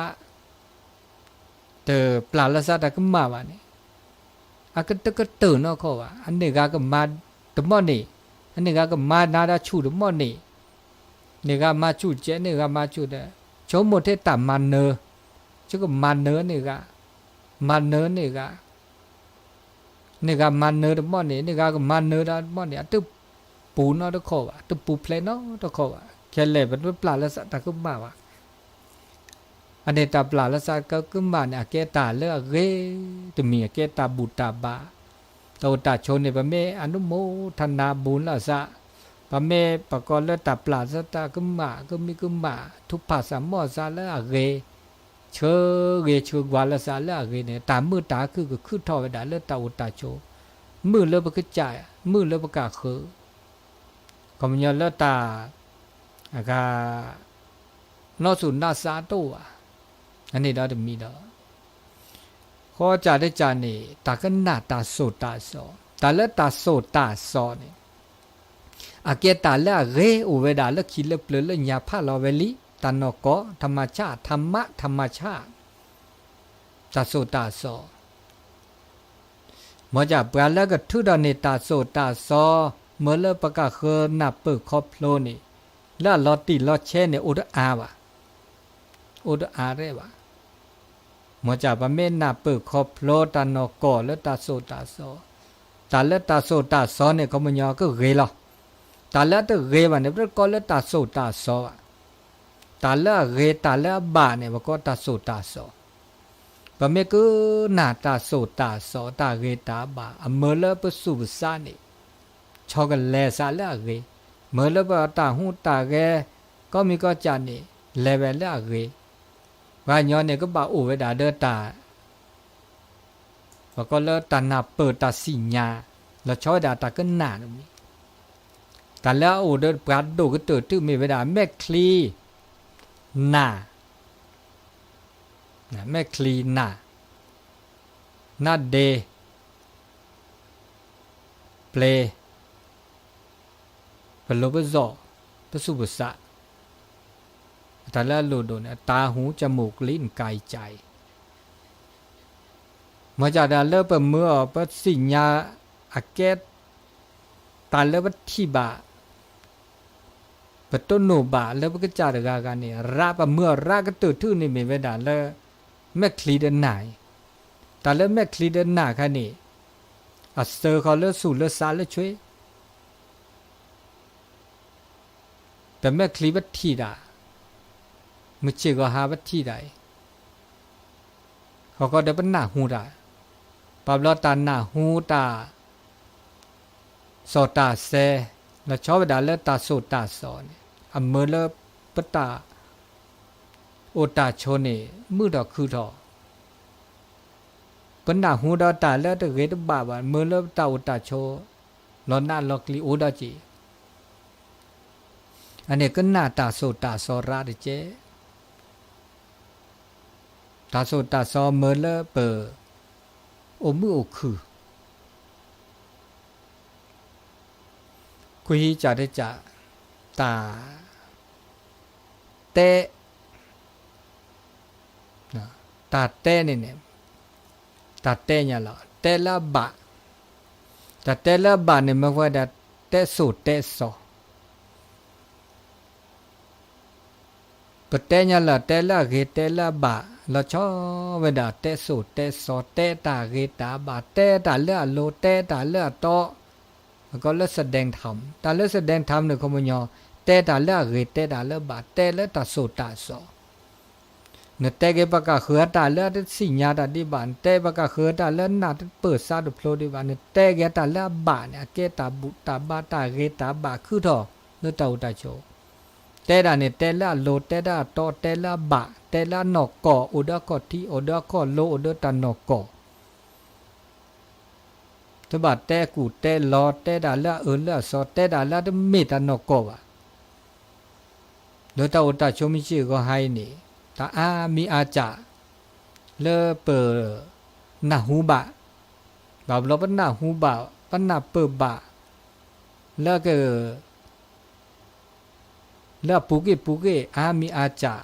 เตอปลาละซาตาก็มาวะเนี่ยอากตะก็เตือนเนาะเขาว่าอันนี้ก็มาตะมอนี่อันนี้ก็มานาดาชูตะมอนี่นี่ก็มาชูเจนี่ก็มาชูเด้ชมหมดที่ตามมันเนอchứ còn man nớ này ga man nớ này ga man nớ đó món này ga còn man nớ đó món này từปูnó đó khó à từปูplay nó đó khó à cái lệ vẫnปลาละสัตตะก็มาว่ะอันนี้ตาปลาละสัตก็มาเนี่ยแกตาเลือกเรจะมีแกตาบุตาบาตัวตาชนเนี่ยปะเมอนุโมทนาบุญละสะปะเมปะกอเลตาปลาสัตตะก็มาก็มีก็มาทุกภาษามอซาละเรเชเรเชกวาละซาละเรเนี่ยตามือตาคือทอไปได้เลตาอุตาโชมือเลบกจ่ายมือเลบกะคือก็มันยอเลตาอากานอสุนาซาโตอ่ะอันนี้เราจะมีดอกข้อจ่าได้จ่านี่ตาก็หน้าตาโสตาซอตาเลตาโสตาซอเนี่ย อาเกตาละเรโอเวดาละคิเลเปลละญาพาลอเวลิตานอกอธรรมชาติธรรมะธรรมชาติตาโสตาโสมอจะปราละก็ทุดานิตาโสตาโสเมื่อเลปะกะเคนับเปิดครอบโลนี่ละลอติลอเชเนี่ยอุดอาวะอุดอาเรวะมอจะปะเมนับเปิดครอบโลตานอกอและตาโสตาโสตาละตาโสตาโสเนี่ยก็มันยอก็เรลอตาละตะเรวะเนี่ยก็ละตาโสตาโสอะตาละเรตาละบาเนี่ยก็ตาโสตาโสปะเมก็นาตาโสตาโสตาเรตาบาอเมลปสุบสานี่ชอกันแลซาละเรเมลปตาหูตาเรก็มีก็จานี่เลเวลละเรว่าย้อนเนี่ยก็บาโอเวดาเดตาว่าก็เลตานาเปิดตาสิญาแล้วชอดาตาก็นาตรงนี้แต่แล้วโอเดปรัดโดก็เติตื้อมีเวดาแม่คลีนาแม่คลีนาเดเปลปโลปซอปสุบสะแต่ละโลโดเนี่ยตาหูจมูกลิ้นกายใจมาจากดาเลปเมื่อปสิญญาอาเกตตาเลปทิบาปต้นโนบาเลปกจาดกากันเนี่ยราปเมื่อรากเติร์ทื่อนี่มีเวดาเลแม่คลีเดนไหนตาเลแม่คลีเดนหนาค่ะนี่อัสเซอร์เขาเลสู่เลซาเลช่วยแต่แม่คลีบัตทีดามึงเชื่อก็หาบัตทีได้เขาก็ได้เป็นหน้าหูได้ปรับลอตาหน้าหูตาโสตาเซแล้วชอบดาเลตาโสตาสอนอเมเลปตาโอตาโชเนมือดอกคือดอกเป็นหน้าหูดาตาเลตะเกตบาบเมเลตาโอตาโชลอนาลอกลีโอดาจีอันนี้ก็หน้าตาโสตาสอราดิเจตาโสตาสอเมเลเปโอมือโอคือคุยจะได้จะตาเตตาเตเนี่ยตาเตเนี่ยหรอเตละบะตาเตละบะเนี่ยมันว่าได้เตสูเตสอปเตเนี่ยละเตละเกเตละบะเราชอบเวลาเตสูเตสอเตตาเกตาบะเตตาเลือโลเตตาเลือโตก็เลือแสดงธรรมตาเลือแสดงธรรมเนี่ยเขาไม่ยอเตตาเลือเกเตตาเลือบะเตเลือตาสูตาสอเนื้อเตเกปะกะเขือตาเลือดสิญญาตาดิบานเตปะกะเขือตาเลือนาเปิดซาดุโพลดิบานเนื้อเตเกตาเลือบะเนี่ยเกตาบุตาบาตาเกตาบะคือทอเนื้อตาอุตาโชเตดาเนี่ยเตละโลเตดาโตเตละบะเตละนอกกออุดะกอที่อุดะกอโลอุดะตานอกกอตบะเตกูเตลอเตดาละละซอเตดาละตเมตานอกกอวะเนื้อตาอุตาโชมิชิก็ให้นี่ตาอามีอาจาเลเปอนาหูบะบาบลอปนาหูบะปนาเปบะแล้วก็แล้วปุกอามีอาจา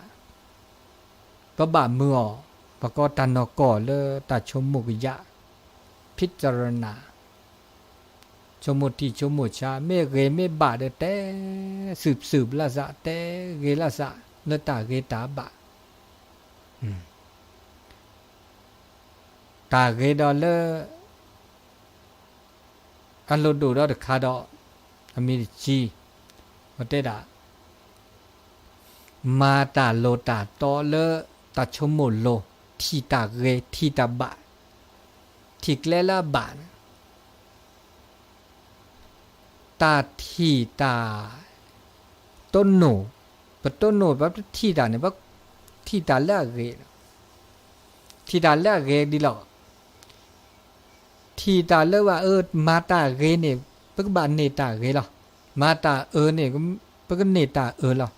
ปะบะมือปะกอตานอกอเลตาชมมุกยะพิจารณาชมุติชมุชาเมเกเมบะเดเตสืบละซะเตเกละซะเลตาเกตาบะตาเกดอเลอันโลดูดอดคาดออมีจีมาเตดามาตาโลตาตอเลตาชโมโลทีตาเกทีตาบะทิกเลละบะตาทีตาต้นโนปะต้นโนปะทีตาเนี่ยปะทีตาละเกทีตาละเกดิลอทีตาเลว่ามาตาเกเนี่ยปะกบะเนตาเกลอมาตาเนี่ยก็ปะกเนตาลอ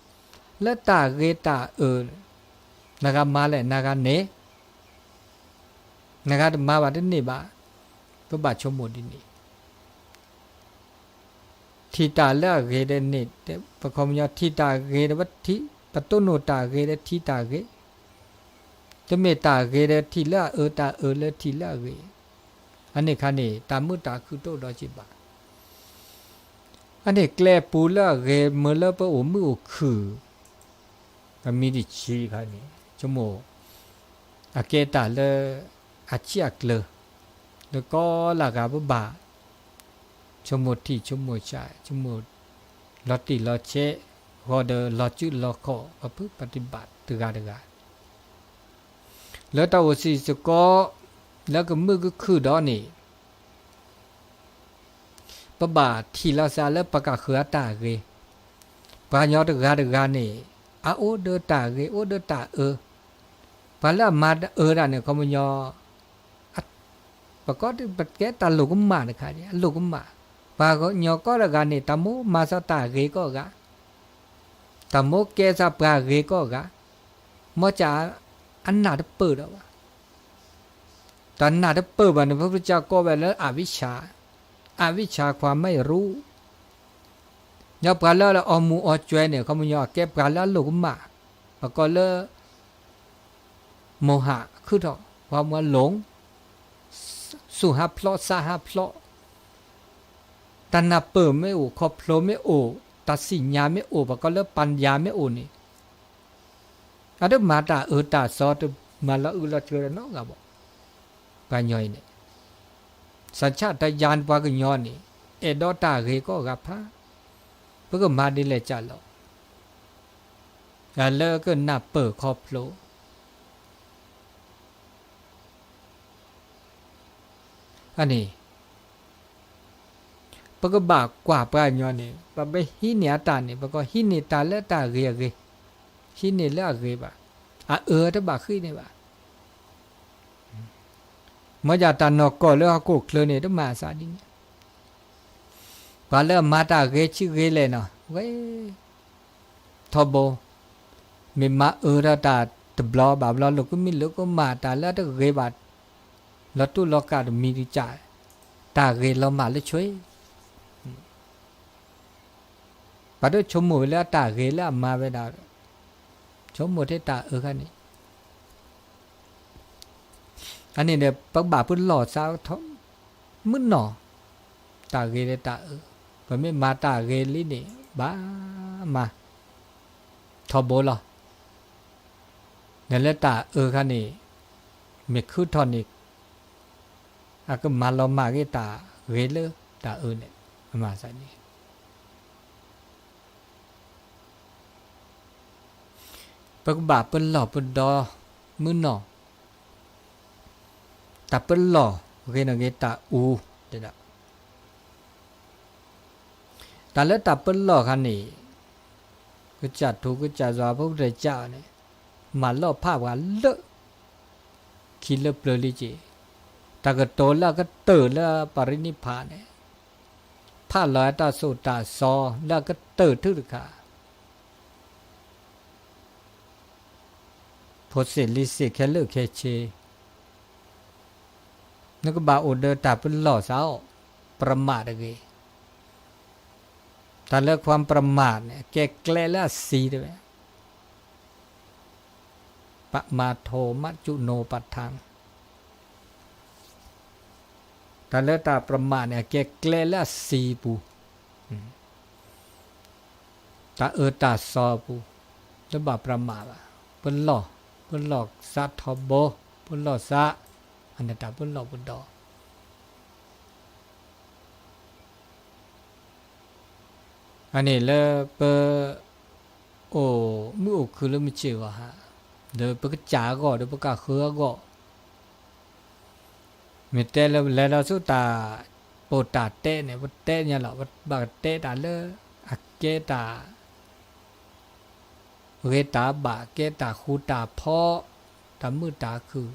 และตาเกตานากามาเลยนากาเนนากามาบาดเนบาก็บาชมโมดินี ทิตาละเกเดนิเตปะคอมยอทิตาเกเดวัตถิปะตุโนตาเกเดทิตาเกตเมตาเกเดทิละตาละทิละเกอันนี้คันนี้ตามุตาคือโตดอจิบาอันนี้แกลปูละเกเมละปะโอมือคือก็มีดิชีคันนี้จโมอาเกตาละอาเจียกเลแล้วก็ละกาบบาชมที่ชมชายชมลอติลอเชฮอเดลอจุลอขอประพฤติปฏิบัติตึกาแล้วตาวสิสก็แล้วก็มือก็คือดอนี่ปะบาที่ลาซาแล้วประกาศเขือตาเกปายอตึกานี่อาโอเดตาเกโอเดตาปาละมาระเนี่ยเขามันยอประกอบปัจเจตาลูกมาเนี่ยค่ะเนี่ยลูกมาปาก็ยอก็ระกันนี่ตามโมมาสตาเกก็กะตามโมเกซาปาเกก็กะมอจาอันนาดเปิดวะตอนนาดเปิดวันนี้พระพุทธเจ้าก็แบบแล้วอวิชชาความไม่รู้ยอปาแล้วออมูออจวยเนี่ยเขามันยอแก้ปาแล้วลูกมาประกอบแล้วโมหะคือเถอะความว่าหลงสุหะเพลาะสาหะเพลาะตัณหาเปิดไม่โอขอบโผล่ไม่โอตัดสินญาไม่โอปะก็เลิกปัญญาไม่โอนี่อันนั้นมาตาตาซอตมาละละเจอแล้วเนาะกับบอกกันย่อยเนี่ยสัญชาตญาณว่ากันย้อนนี่ดอตาเกก็กับพระเพื่อมาดีเลยจ้ะเราแล้วก็น่าเปิดขอบโผล่อันนี้ปะก็บากกว่าปะญอนี่ปะไปหิเนียตานี่ปะก็หินิตาละตาเกหินิละเกบะตะบะขี้นี่บะมะจาตานอกก็แล้วก็เคลนี่ตะมาซาดิปะละมาตาเกชิเกเลยเนาะเว้ทอโบมิมาระตาตะบลอบาบลอลูกก็มีลูกก็มาตาละตะเกบะแล้วตู้ล็อกการมีดิจ่ายตาเกเรามาเลยช่วยปัดด้วยชมหมูแล้วตาเกแล้วมาไปดาวชมหมูที่ตาคันนี้อันนี้เนี่ยปักบาพื้นหล่อสาวท้องมึนหนอตาเกเลยตาก็ไม่มาตาเกลินี่บ้ามาทอโบหรอเนี่ยแล้วตาคันนี้ไม่คือทอนิกก็มาเรามาเกตาเวเลตาเนี่ยมาใส่นี่ปกบาเป็นหล่อเป็นดอมือหนอตาเป็นหล่อเกนเกตาเด็ดตาแล้วตาเป็นหล่อคันนี้ก็จัดถูกก็จัดสวาพระพุทธเจ้าเนี่ยมาหล่อภาพว่าเลอะคิดเลอะเปลือยลิจิตาก็โตแล้วก็ตื่นแล้วปรินิพพานเนี่ยผ้าลอยตาสูตาซอแล้วก็ตื่นทึกขาพอเสร็จลิสิแค่เลิกแค่เชนึกบาโอเดอร์ตาเป็นหล่อสาวประมาทอะไรแต่เลิกความประมาทเนี่ยแกแกล้แล้วสีด้วยปะมาโทมัจจุโนปัฏฐังแต่เลิกตาประมาทเนี่ยแกแกล้แล้วสีปูตาตาซอปูแล้วบาประมาทเป็นหล่อเป็นหลอกสัตทบโบเป็นหลอกซะอันนั้นตาเป็นหลอกเป็นดออันนี้เลยเปมือคือเลยไม่เชื่อฮะเดี๋ยวปกจ่าก็เดี๋ยวปกเขือก็มีแต่แล้วสุดตาโปตาเตเนี่ยว่าเตเนี่ยหรอว่าบากเตตาเลยอักเกตาเวตาบะเกตาคูตาพ่อตามือตาคือ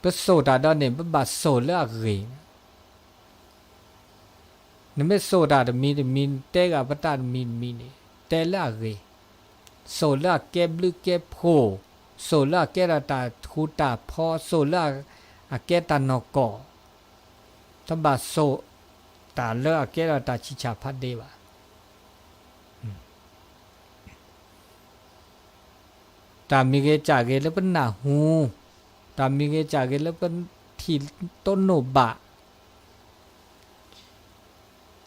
ปโสตาดอนเนี่ยปบาโสเลือกเรีนี่ไม่โสตาดมีเตกะปตามีนี่เตละเรโสละเก็บลึกเก็บโพโสละเกตาคูตาพ่อโสละเกตานอกอตบาโส ตาเลิกแก่ตาชิชาพัดเดวะตามีเกจากเกแล้วเป็นหนาหูตามีเกจากเกแล้วเป็นที่ต้นโนบะ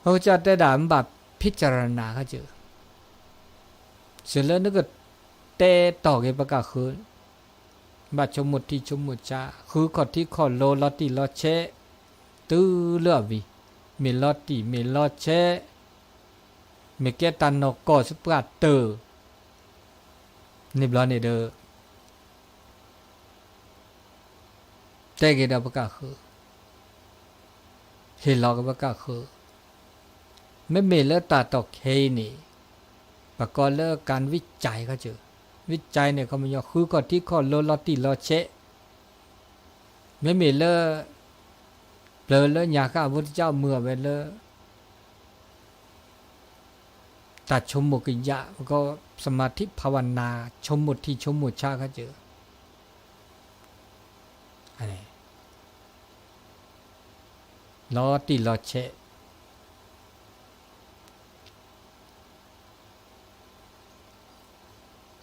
เขาจะได้ด่ามันแบบพิจารณาเขาเจอเสร็จแล้วนึกก็เตะต่อเกประกาศคืนบัดชมุดที่ชมุดจ้าคือขอที่ขอโลลอติลอเชตื้อเลือวีเมลอติเมลอเชเมเกตันนกอสปราเตอร์นิบลอนี่เด้อแต่เกดาประกาศคือเฮลอกประกาศคือไม่เมลตาตอกเฮนี่ประกอบเลิกการวิจัยเขาเจอวิจัยเนี่ยเขามันยอคือก่อนที่ข้อโลลอติลอเชไม่มีเลอเปลือเลอยาข้าพุทธเจ้าเมื่อไปเลอตัดชมมุกิยะก็สมาธิภาวนาชมมุที่ชมมุชาเขาเจออะไรลอติลอเช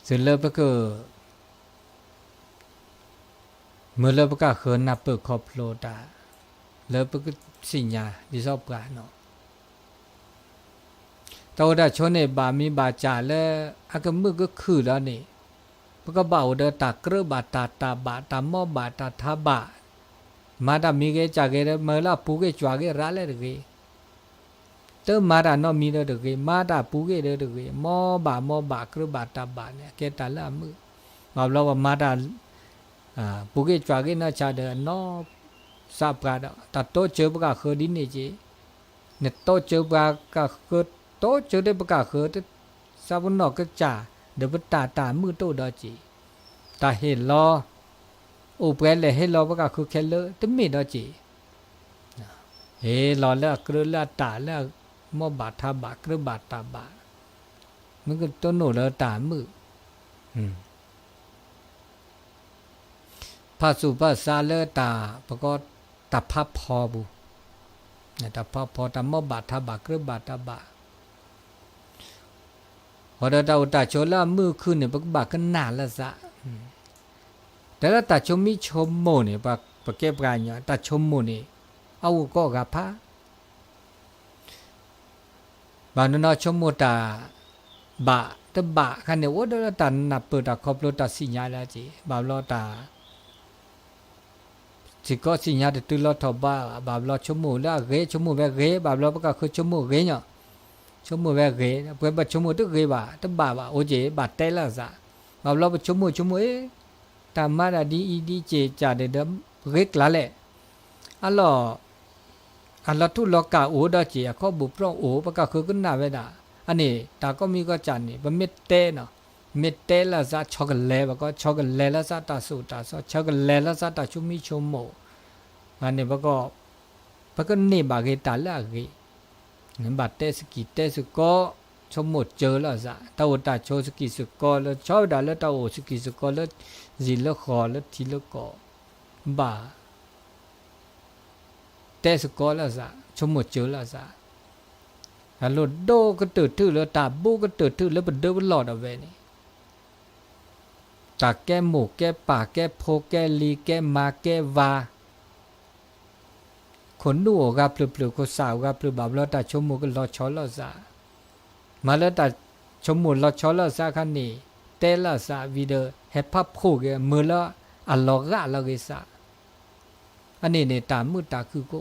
เสร็จแล้วก็เมื่อเลิกก็เขินนับเปิดครอบโลดาเลิกก็สิ่งยาดิสอบกาเนาะตอนนั้นชนเนี่ยบามีบาจ่าแล้วอากมือก็คือแล้วนี่พวกก็บ่าวเดตากระบาตาตาบาตามอบาตาทาบามาดามีเกจากเกเมื่อละปูเกจวาเกร้าเลยเกเติมมาดานอมีเดเกมาดาปูเกเดเกมอบากระบาตาบาเนี่ยเกตาละมือบ่าวเราว่ามาดาปูเกจวาเกน่าชาเดนอซาปราดตัดโตเจอปกาเคดินนี่จีเนี่ยโตเจอปกาเคโตเจอได้ปกาเคซาบนนอกก็จ่าเดี๋ยวตามือโตดอจีตาเห็นล้อโอเปรเลยเห็นล้อปกาคือแค่เลอตึมีดอจีเฮ้ล้อแล้วกระละตาแล้วมอบาทาบากระบาตาบามันก็ต้นโนแล้วตามือภาษุภาษาเลตาประกอบตับพับพอบุเนี่ยตับพับพอตามมอบาทาบากระบาตาบาพอเราตาโชล่ามือขึ้นเนี่ยปกบากันนานละซะแต่ละตาชมมิชมโมเนี่ยปะเก็บกันเนี่ยตาชมโมเนี่ยเอาก็กับพระบางนอชมโมตาบะตะบะคันเนี่ยว่าเราตานับเปิดตาครอบรถตาสิญญาแล้วจีบางเราตาสิก็สิญญาตุลอทบ้าบาบลอชมโมแล้วเกชมโมแบบเกบาบลอปะก็คือชมโมเกเนาะชมโมแบบเกเพื่อบัชมโมตุเกบาตะบาโอเจบาเตละซะบาบลอปะชมโมตามาดาดีเจจาเดดเกกละแหละอัลลอทุลอกาโอดาเจข้อบุปรองโอปะก็คือกันนาเวดาอันนี้ตาก็มีก็จันนี่บะเม็ดเตเนาะเม็ดเตละซะช็อกโกแลตบะก็ช็อกโกแลตละซะตาสุตาซอช็อกโกแลตละซะตาชุมิชมโมอันนี้บะก็นี่บาเกตาละเกนี่บาเตสกิเตสก็ชมโมเจอละซะตาโอตาโชสกิสก็แล้วชอบดาแล้วตาโอสกิสก็แล้วจิละขอแล้วทีละก็บาเตสก็ละซะชมโมเจอละซะฮัลโหลโดก็เติดทื่อแล้วตาบูก็เติดทื่อแล้วบ่เด้อบ่หลอดเอาไว้นี่ตาแก้หมูแก้ป่าแก้โพแก้ลีแก้มาแก้วาคนดูกับเปลือๆก็สาวกับเปลือบาบแล้วตาชมหมูก็รอชอลอซามาแล้วตาชมหมูรอชอลอซาคันนี้เตลาซาวีเดอเฮพับโคเกมือละอัลลอกะละเกซาอันนี้เนี่ยตามือตาคือก็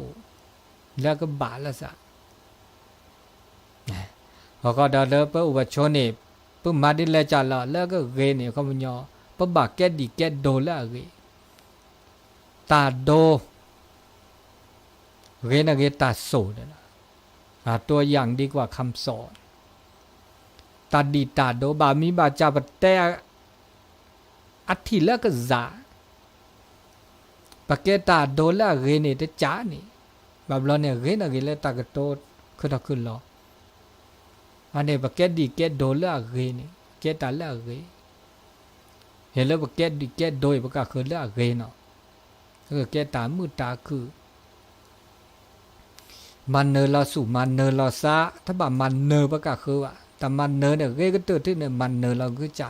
แล้วก็บาละซาพอก็ดาเลเปอุปชนี่ปมาดิเลจาละแล้วก็เกเนี่ยเขามันยอปบาแกดีแกโดละเกตาโดเกนะเกตาโสนะตัวอย่างดีกว่าคำสอนตาดีตาโดบามีบาจาปเตอัติละก็ซาปะเกตาโดละเกเนี่ยตะจานี่บาบลอเนี่ยเกนะเกเลตากโตคือตะคือลออันนี้ปะเกตดีแกโดละเกนี่แกตาละเกเห็นแล้วปะเกตดีแกโดยปะกะคือละเกเนาะคือแกตามือตาคือ มันเนอเราสู่มันเนอเราซะถ้าบ่มันเนอประกาศคือว่าแต่มันเนอเนี่ยเกก็ตื่นที่เนี่ยมันเนอเราก็ใจ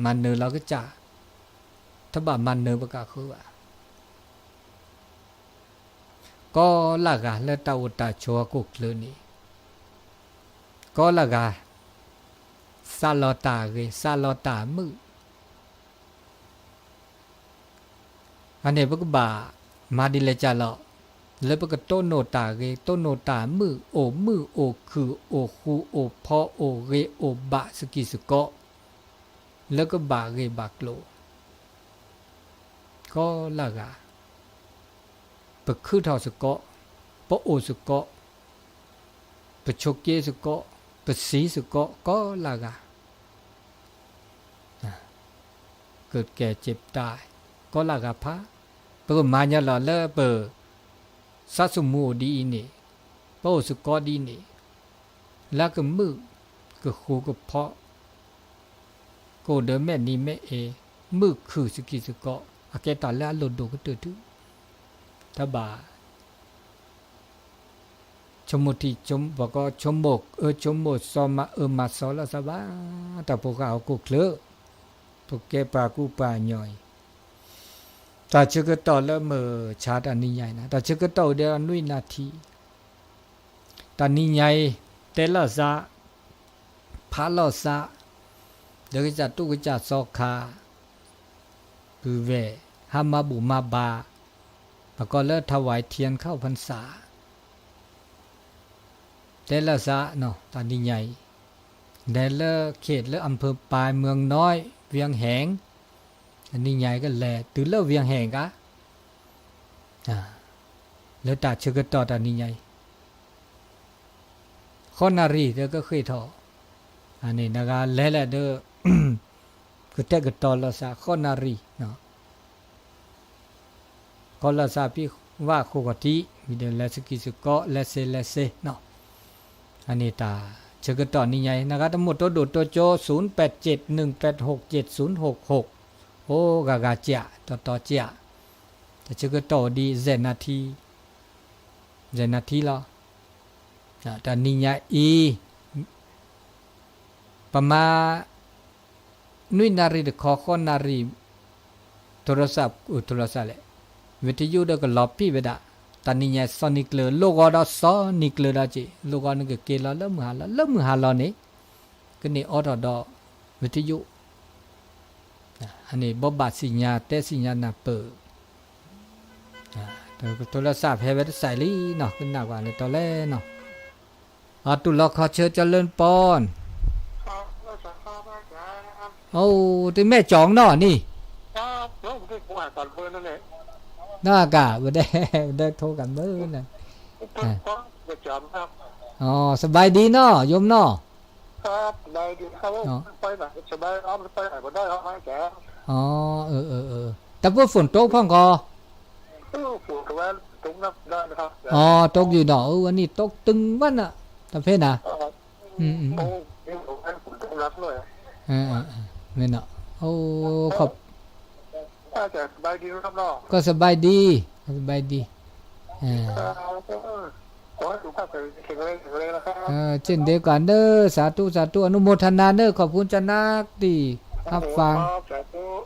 มันเนอเราก็จ่าถ้าบ่มันเนอประกาศคือว่าก็ละกะแล้วตาอุตตาชัวกุกเลยนี่ก็ละกะซาลอตาเกซาลอตามืออันนี้พวกบ่ามาดิเลจาลอแล้วพวกต้นโนตาเกต้นโนตามือโอคือโอคูโอพอโอเกโอบะสกิสกอแล้วก็บาเกบากโลก็ละกะปะคือเท่าสกอปะโอสกอปะชกเกสกอปะสีสกอก็ละกะเกิดแก่เจ็บตายก็ละกะพะเปิดมาเนี่ยเราเลิกเปิดสัสมูดีนี่ปะโอสกอดีนี่แล้วก็มือก็คูก็เพาะก็เดินแม่นี่แม่เอมือคือสกิสกออาเกตาแล้วหลุดดูก็ตื่นถึงถ้าบ่าชมมุติชมบอกก็ชมบกชมบกซอมามาสอละสบาแต่พวกเขากูเคลือพวกแกปากูปาหน่อยแต่เชื่อก็ต่อแล้วเมื่อชาติอันนี้ใหญ่นะแต่เชื่อก็ต่อเดียวนุ่ยนาทีตอนนี้ใหญ่เตละซาพาลอซาเดี๋ยวก็จะตุกจะซอกคาคือเวหามาบุมาบาแล้วก็เลิกถวายเทียนเข้าพรรษาแต่ละซะเนาะตอนนี้ใหญ่แต่ละเขตและอำเภอปลายเมืองน้อยเวียงแหงอันนี้ใหญ่ก็แลตื่นเลิกเวียงแหงกะแล้วตัดเชือกต่อตอนนี้ใหญ่ข้อนารีเด้อก็เคยทออันนี้นะคะแลเด้อ ก็แต่ก็ต่อละซะข้อนารีเนาะก็ละซาพี่ว่าโคกติมีเดลสกิสก็เลเซเนาะอันนี้ตาเชื่อต่อนี่ไงนะครับทั้งหมดตัวโดดตัวโจ0871867066โอ้กากาเจียต่อเจียแต่เชื่อต่อดีเจนาทีละแต่นี่ไงอีประมานุยนารีขอข้อนารีโทรศัพท์เลยวิทยุเด็กหลบพี่เวดาตอนนี้เนี่ยซอนิกเลอโลกอดซอนิกเลอได้จีโลกอนึกเกลเริ่มหาแล้วนี่ก็นี่ออดอวิทยุอันนี้บบาสิญญาเตสิญญานาเปอโทรศัพท์เฮเวตใส่ลีเนาะขึ้นหน้ากว่าในตอนแรกเนาะตุลขอเชิญเจริญปอนโอ้ที่แม่จองเนาะนี่น่ากะบ่ได้โทรกันเบิ่นน่ะอ๋อสบายดีเนาะโยมเนาะครับได้ดีครับไปไหนสบายเอาไปไหนบ่ได้เอาให้แกอ๋อแต่ว่าฝนตกพ่องก็ฝนก็ว่าตกนับได้นะครับอ๋อตกอยู่เนาะวันนี้ตกตึงวันน่ะตะเพน่ะโอ้นี่ผมให้ฝนตกนับหน่อยแม่นเนาะโอ้ขอบจะสบายดีครับเนาะก็สบายดีขอให้สุขภาพแข็งแรงนะครับเช่นเดียวกันเด้อสาธุอนุโมทนาเด้อขอบคุณจันนักที่รับฟัง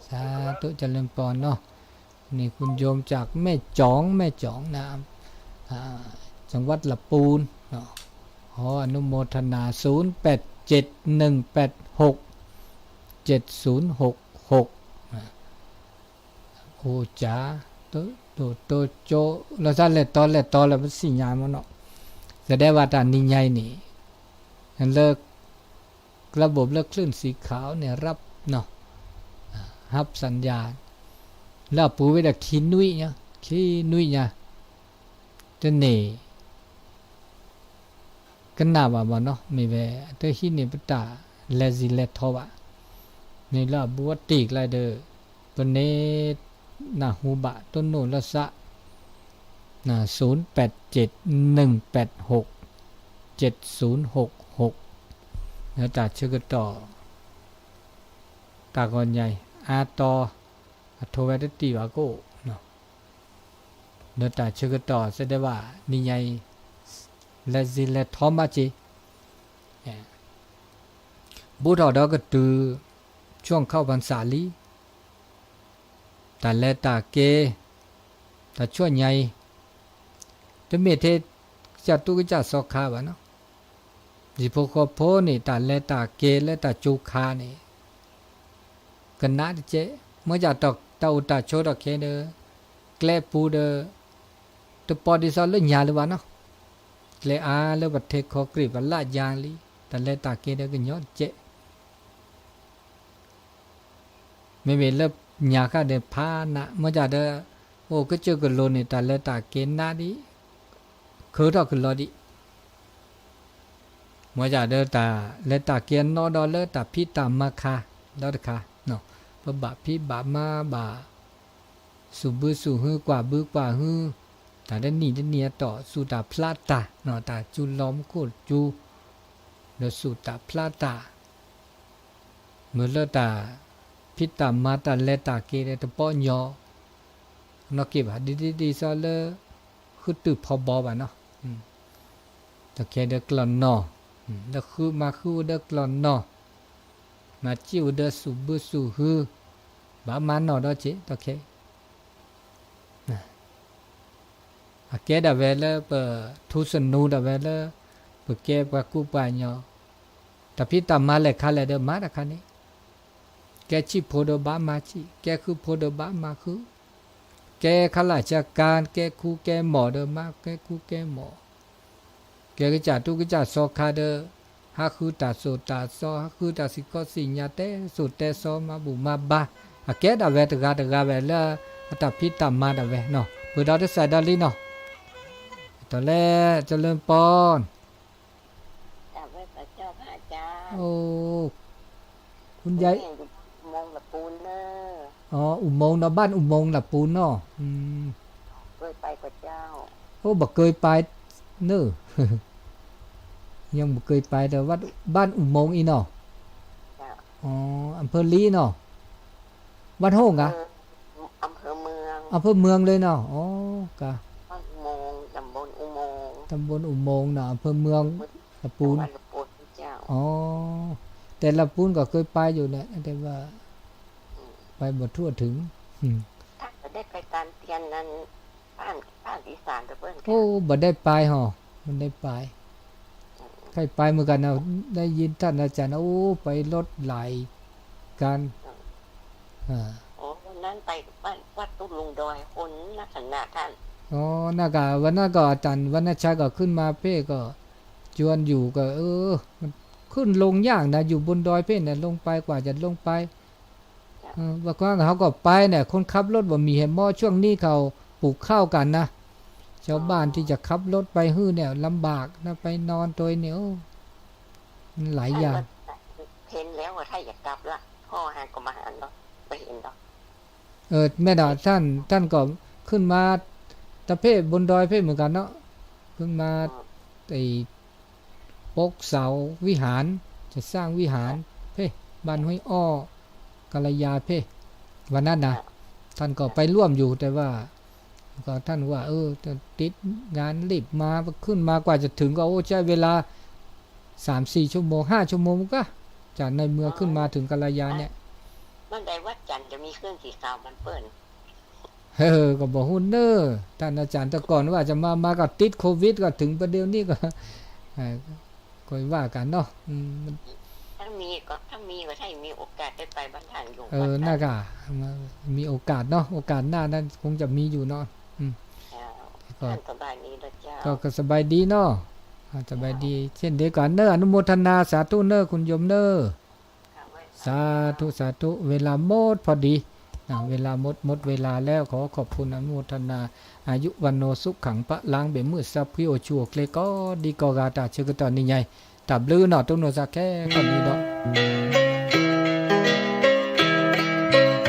สาธุเจริญพรเนาะนี่คุณโยมจากแม่จ๋องนะจังหวัดลำพูนเนาะขออนุโมทนา0871867066โอ้จ๋าโตโจแล้วซะแล้วตอนแล้วมันสิญญาณมันเนาะแสดงว่าตอนนี้ใหญ่นี่เลิกระบบเลิกคลื่นสีขาวเนี่ยรับเนาะรับสัญญาณแล้วปูไว้ดักขี้นุ้ยเนี่ยจะเน่กันหน้าว่าเนาะไม่แวเตอหินี่ปตาเลซิเลทวะนี่ละบัวติกไรเด้อปเนนะฮูบะต้นโนละสะนะ0871867066แล้วตัดชื่อต่อตากอนใหญ่อาตอโทเวตติวาโกเนาะ เนตาชื่อต่อเสด็จว่านี่ไงและสิและทอมมาจีบุตรดอกก็ตือช่วงเข้าพรรษาลีแต่และตาเกแต่ช่วงใหญ่จะมีเทจัตุกจัดสอกขาบ้าเนาะจิพกโพนี่แต่และตาเกและตาจูคานี่กันนัดเจเมื่อจะตอกตาอุตาโชดอกเคเดแกลปูเดตัวปอดิซอลเรื่องยาหรือวะเนาะเลอาเรื่องบัดเทคอกรีบละยางลีแต่เลตาเกเดกันยอดเจไม่เป็นเรื่องยาค่าเดพานะเมื่อจะเดโอ้ก็เจอกันโลนี่แต่เลตาเกนาดิคือเราคือรอดิเมื่อจะเดตาเลตาเกนนอดอเลตาพิตามาคาดอดคาเนาะเพราะบาพิบามาบาสูบือสูฮือกว่าบือกว่าฮือแต่ได้หนีได้เนียต่อสูตาพลาตาเนาะตาจูล้อมโคตรจูเดสูตาพลาตาเมื่อเลตาพิตามาตาเลตาเกเรตป้อยอนอกเก็บหาดีซอเลคือตืบพอบอบอ่ะเนาะแต่แค่เด็กหลอนเนาะเด็กคือมาคือเด็กหลอนเนาะมาจิ้วเด็กสูบือสูฮือบามันเนาะดอเจตอเคอาเกดาเวลเปทุสนูดาเวลเปเก็บกับกูปายอแต่พี่ตามมาเลยค่ะเลยเดมาดะคันนี้แกชิโพดบามาชิแกคือโพดบามาคือแกข้าราชการแกคูแกหมอเดมาแกคูแกหมอแกก็จะทุกจะสอคาเดฮาคือตาโซตาซอฮาคือตาสิกอสิญาเตสุเตซอมาบุมาบาอาเกดาเวตกาเวลตาพี่ตามมาดาเวเนาะเปิดดาวได้ใส่ดาลีเนาะตอนแรกเจริญปอนจับไว้พระเจ้าพระอาจารย์โอ้คุณยายมองละปูนเนออ๋ออุโมงค์เนาะบ้านอุโมงค์ละปูนเนาะเคยไปกับเจ้าโอ้บ่เคยไปเนอ ยังบ่เคยไปแต่วัดบ้านอุโมงค์อีเนาะอ๋ออำเภอลีเนาะวัดโฮงอ่ะอำเภอเมืองเลยเนาะอ๋อกะอุโมงค์ตำบลอุโมงค์เนาะอำเภอเมืองละปูนเจ้าอ๋อแต่ละปูนก็เคยไปอยู่แหละแต่ว่าไปบ่ทั่วถึงถ้าจะได้ไปการเตียนนั้นภาคอีสานเพิ่นโอ้บ่ได้ไปฮะมันได้ไปใครไปเหมือนกันนะได้ยินท่านอาจารย์โอ้ไปรถไหลกันวันนั้นไปวัดตุ้ลุงดอยคนนักขนาดท่านอ๋อน่าก็วันนั้นก็อาจารย์วันนั้นชายก็ขึ้นมาเพ่ก็จวนอยู่ก็มันขึ้นลงยากนะอยู่บนดอยเพ่เนี่ยลงไปกว่าจะลงไปว่าเขาก็ไปเนี่ยคนขับรถบ่มีเห็นหม้อช่วงนี้เขาปลูกข้าวกันนะชาวบ้านที่จะขับรถไปฮื้อเนี่ยลำบากนะไปนอนตัวเนี่ยมันหลายอย่างเห็นแล้วว่าถ้าอยากกลับละพ่อหาก็มาหาเนาะไปเห็นเนาะแม่ดาท่านก็ขึ้นมาตะเพ่บนดอยเพ่เหมือนกันเนาะขึ้นมาไอ้ปกเสาวิหารจะสร้างวิหารเพ่บ้านห้วยอ้อกัลยาเพ่วันนั้นนะท่านก็ไปร่วมอยู่แต่ว่าก็ท่านว่าติดงานรีบมาขึ้นมากว่าจะถึงก็ใช้เวลา 3-4 ชั่วโมง 5 ชั่วโมงก็จากในเมืองขึ้นมาถึงกัลยาเนี่ยมันได้วัดจันทร์จะมีเครื่องสีขาวมันเปิ้นก็บอกหุ่นเด้อท่านอาจารย์แต่ก่อนว่าจะมาก็ติดโควิดก็ถึงประเดี๋ยวนี้ก็ค่อยว่ากันเนาะถ้ามีก็ให้มีโอกาสได้ไปบ้านทางอยู่น่าก็มีโอกาสเนาะโอกาสหน้านั้นคงจะมีอยู่เนาะก็สบายดีนะเจ้าก็สบายดีเนาะสบายดีเช่นเดียวกันเนออนุโมทนาสาธุเนอคุณโยมเนอสาธุเวลาหมดพอดีเวลาหมดเวลาแล้วขอขอบคุณอนุโมทนาอายุวันโนสุขขังพระล้างเบมือซับพิโอชัวเคลก็ดีกอกาตาเชกตอนนี้ใหญ่ตับลือหนอตุ้งโนซาแค่คนนี้ดอก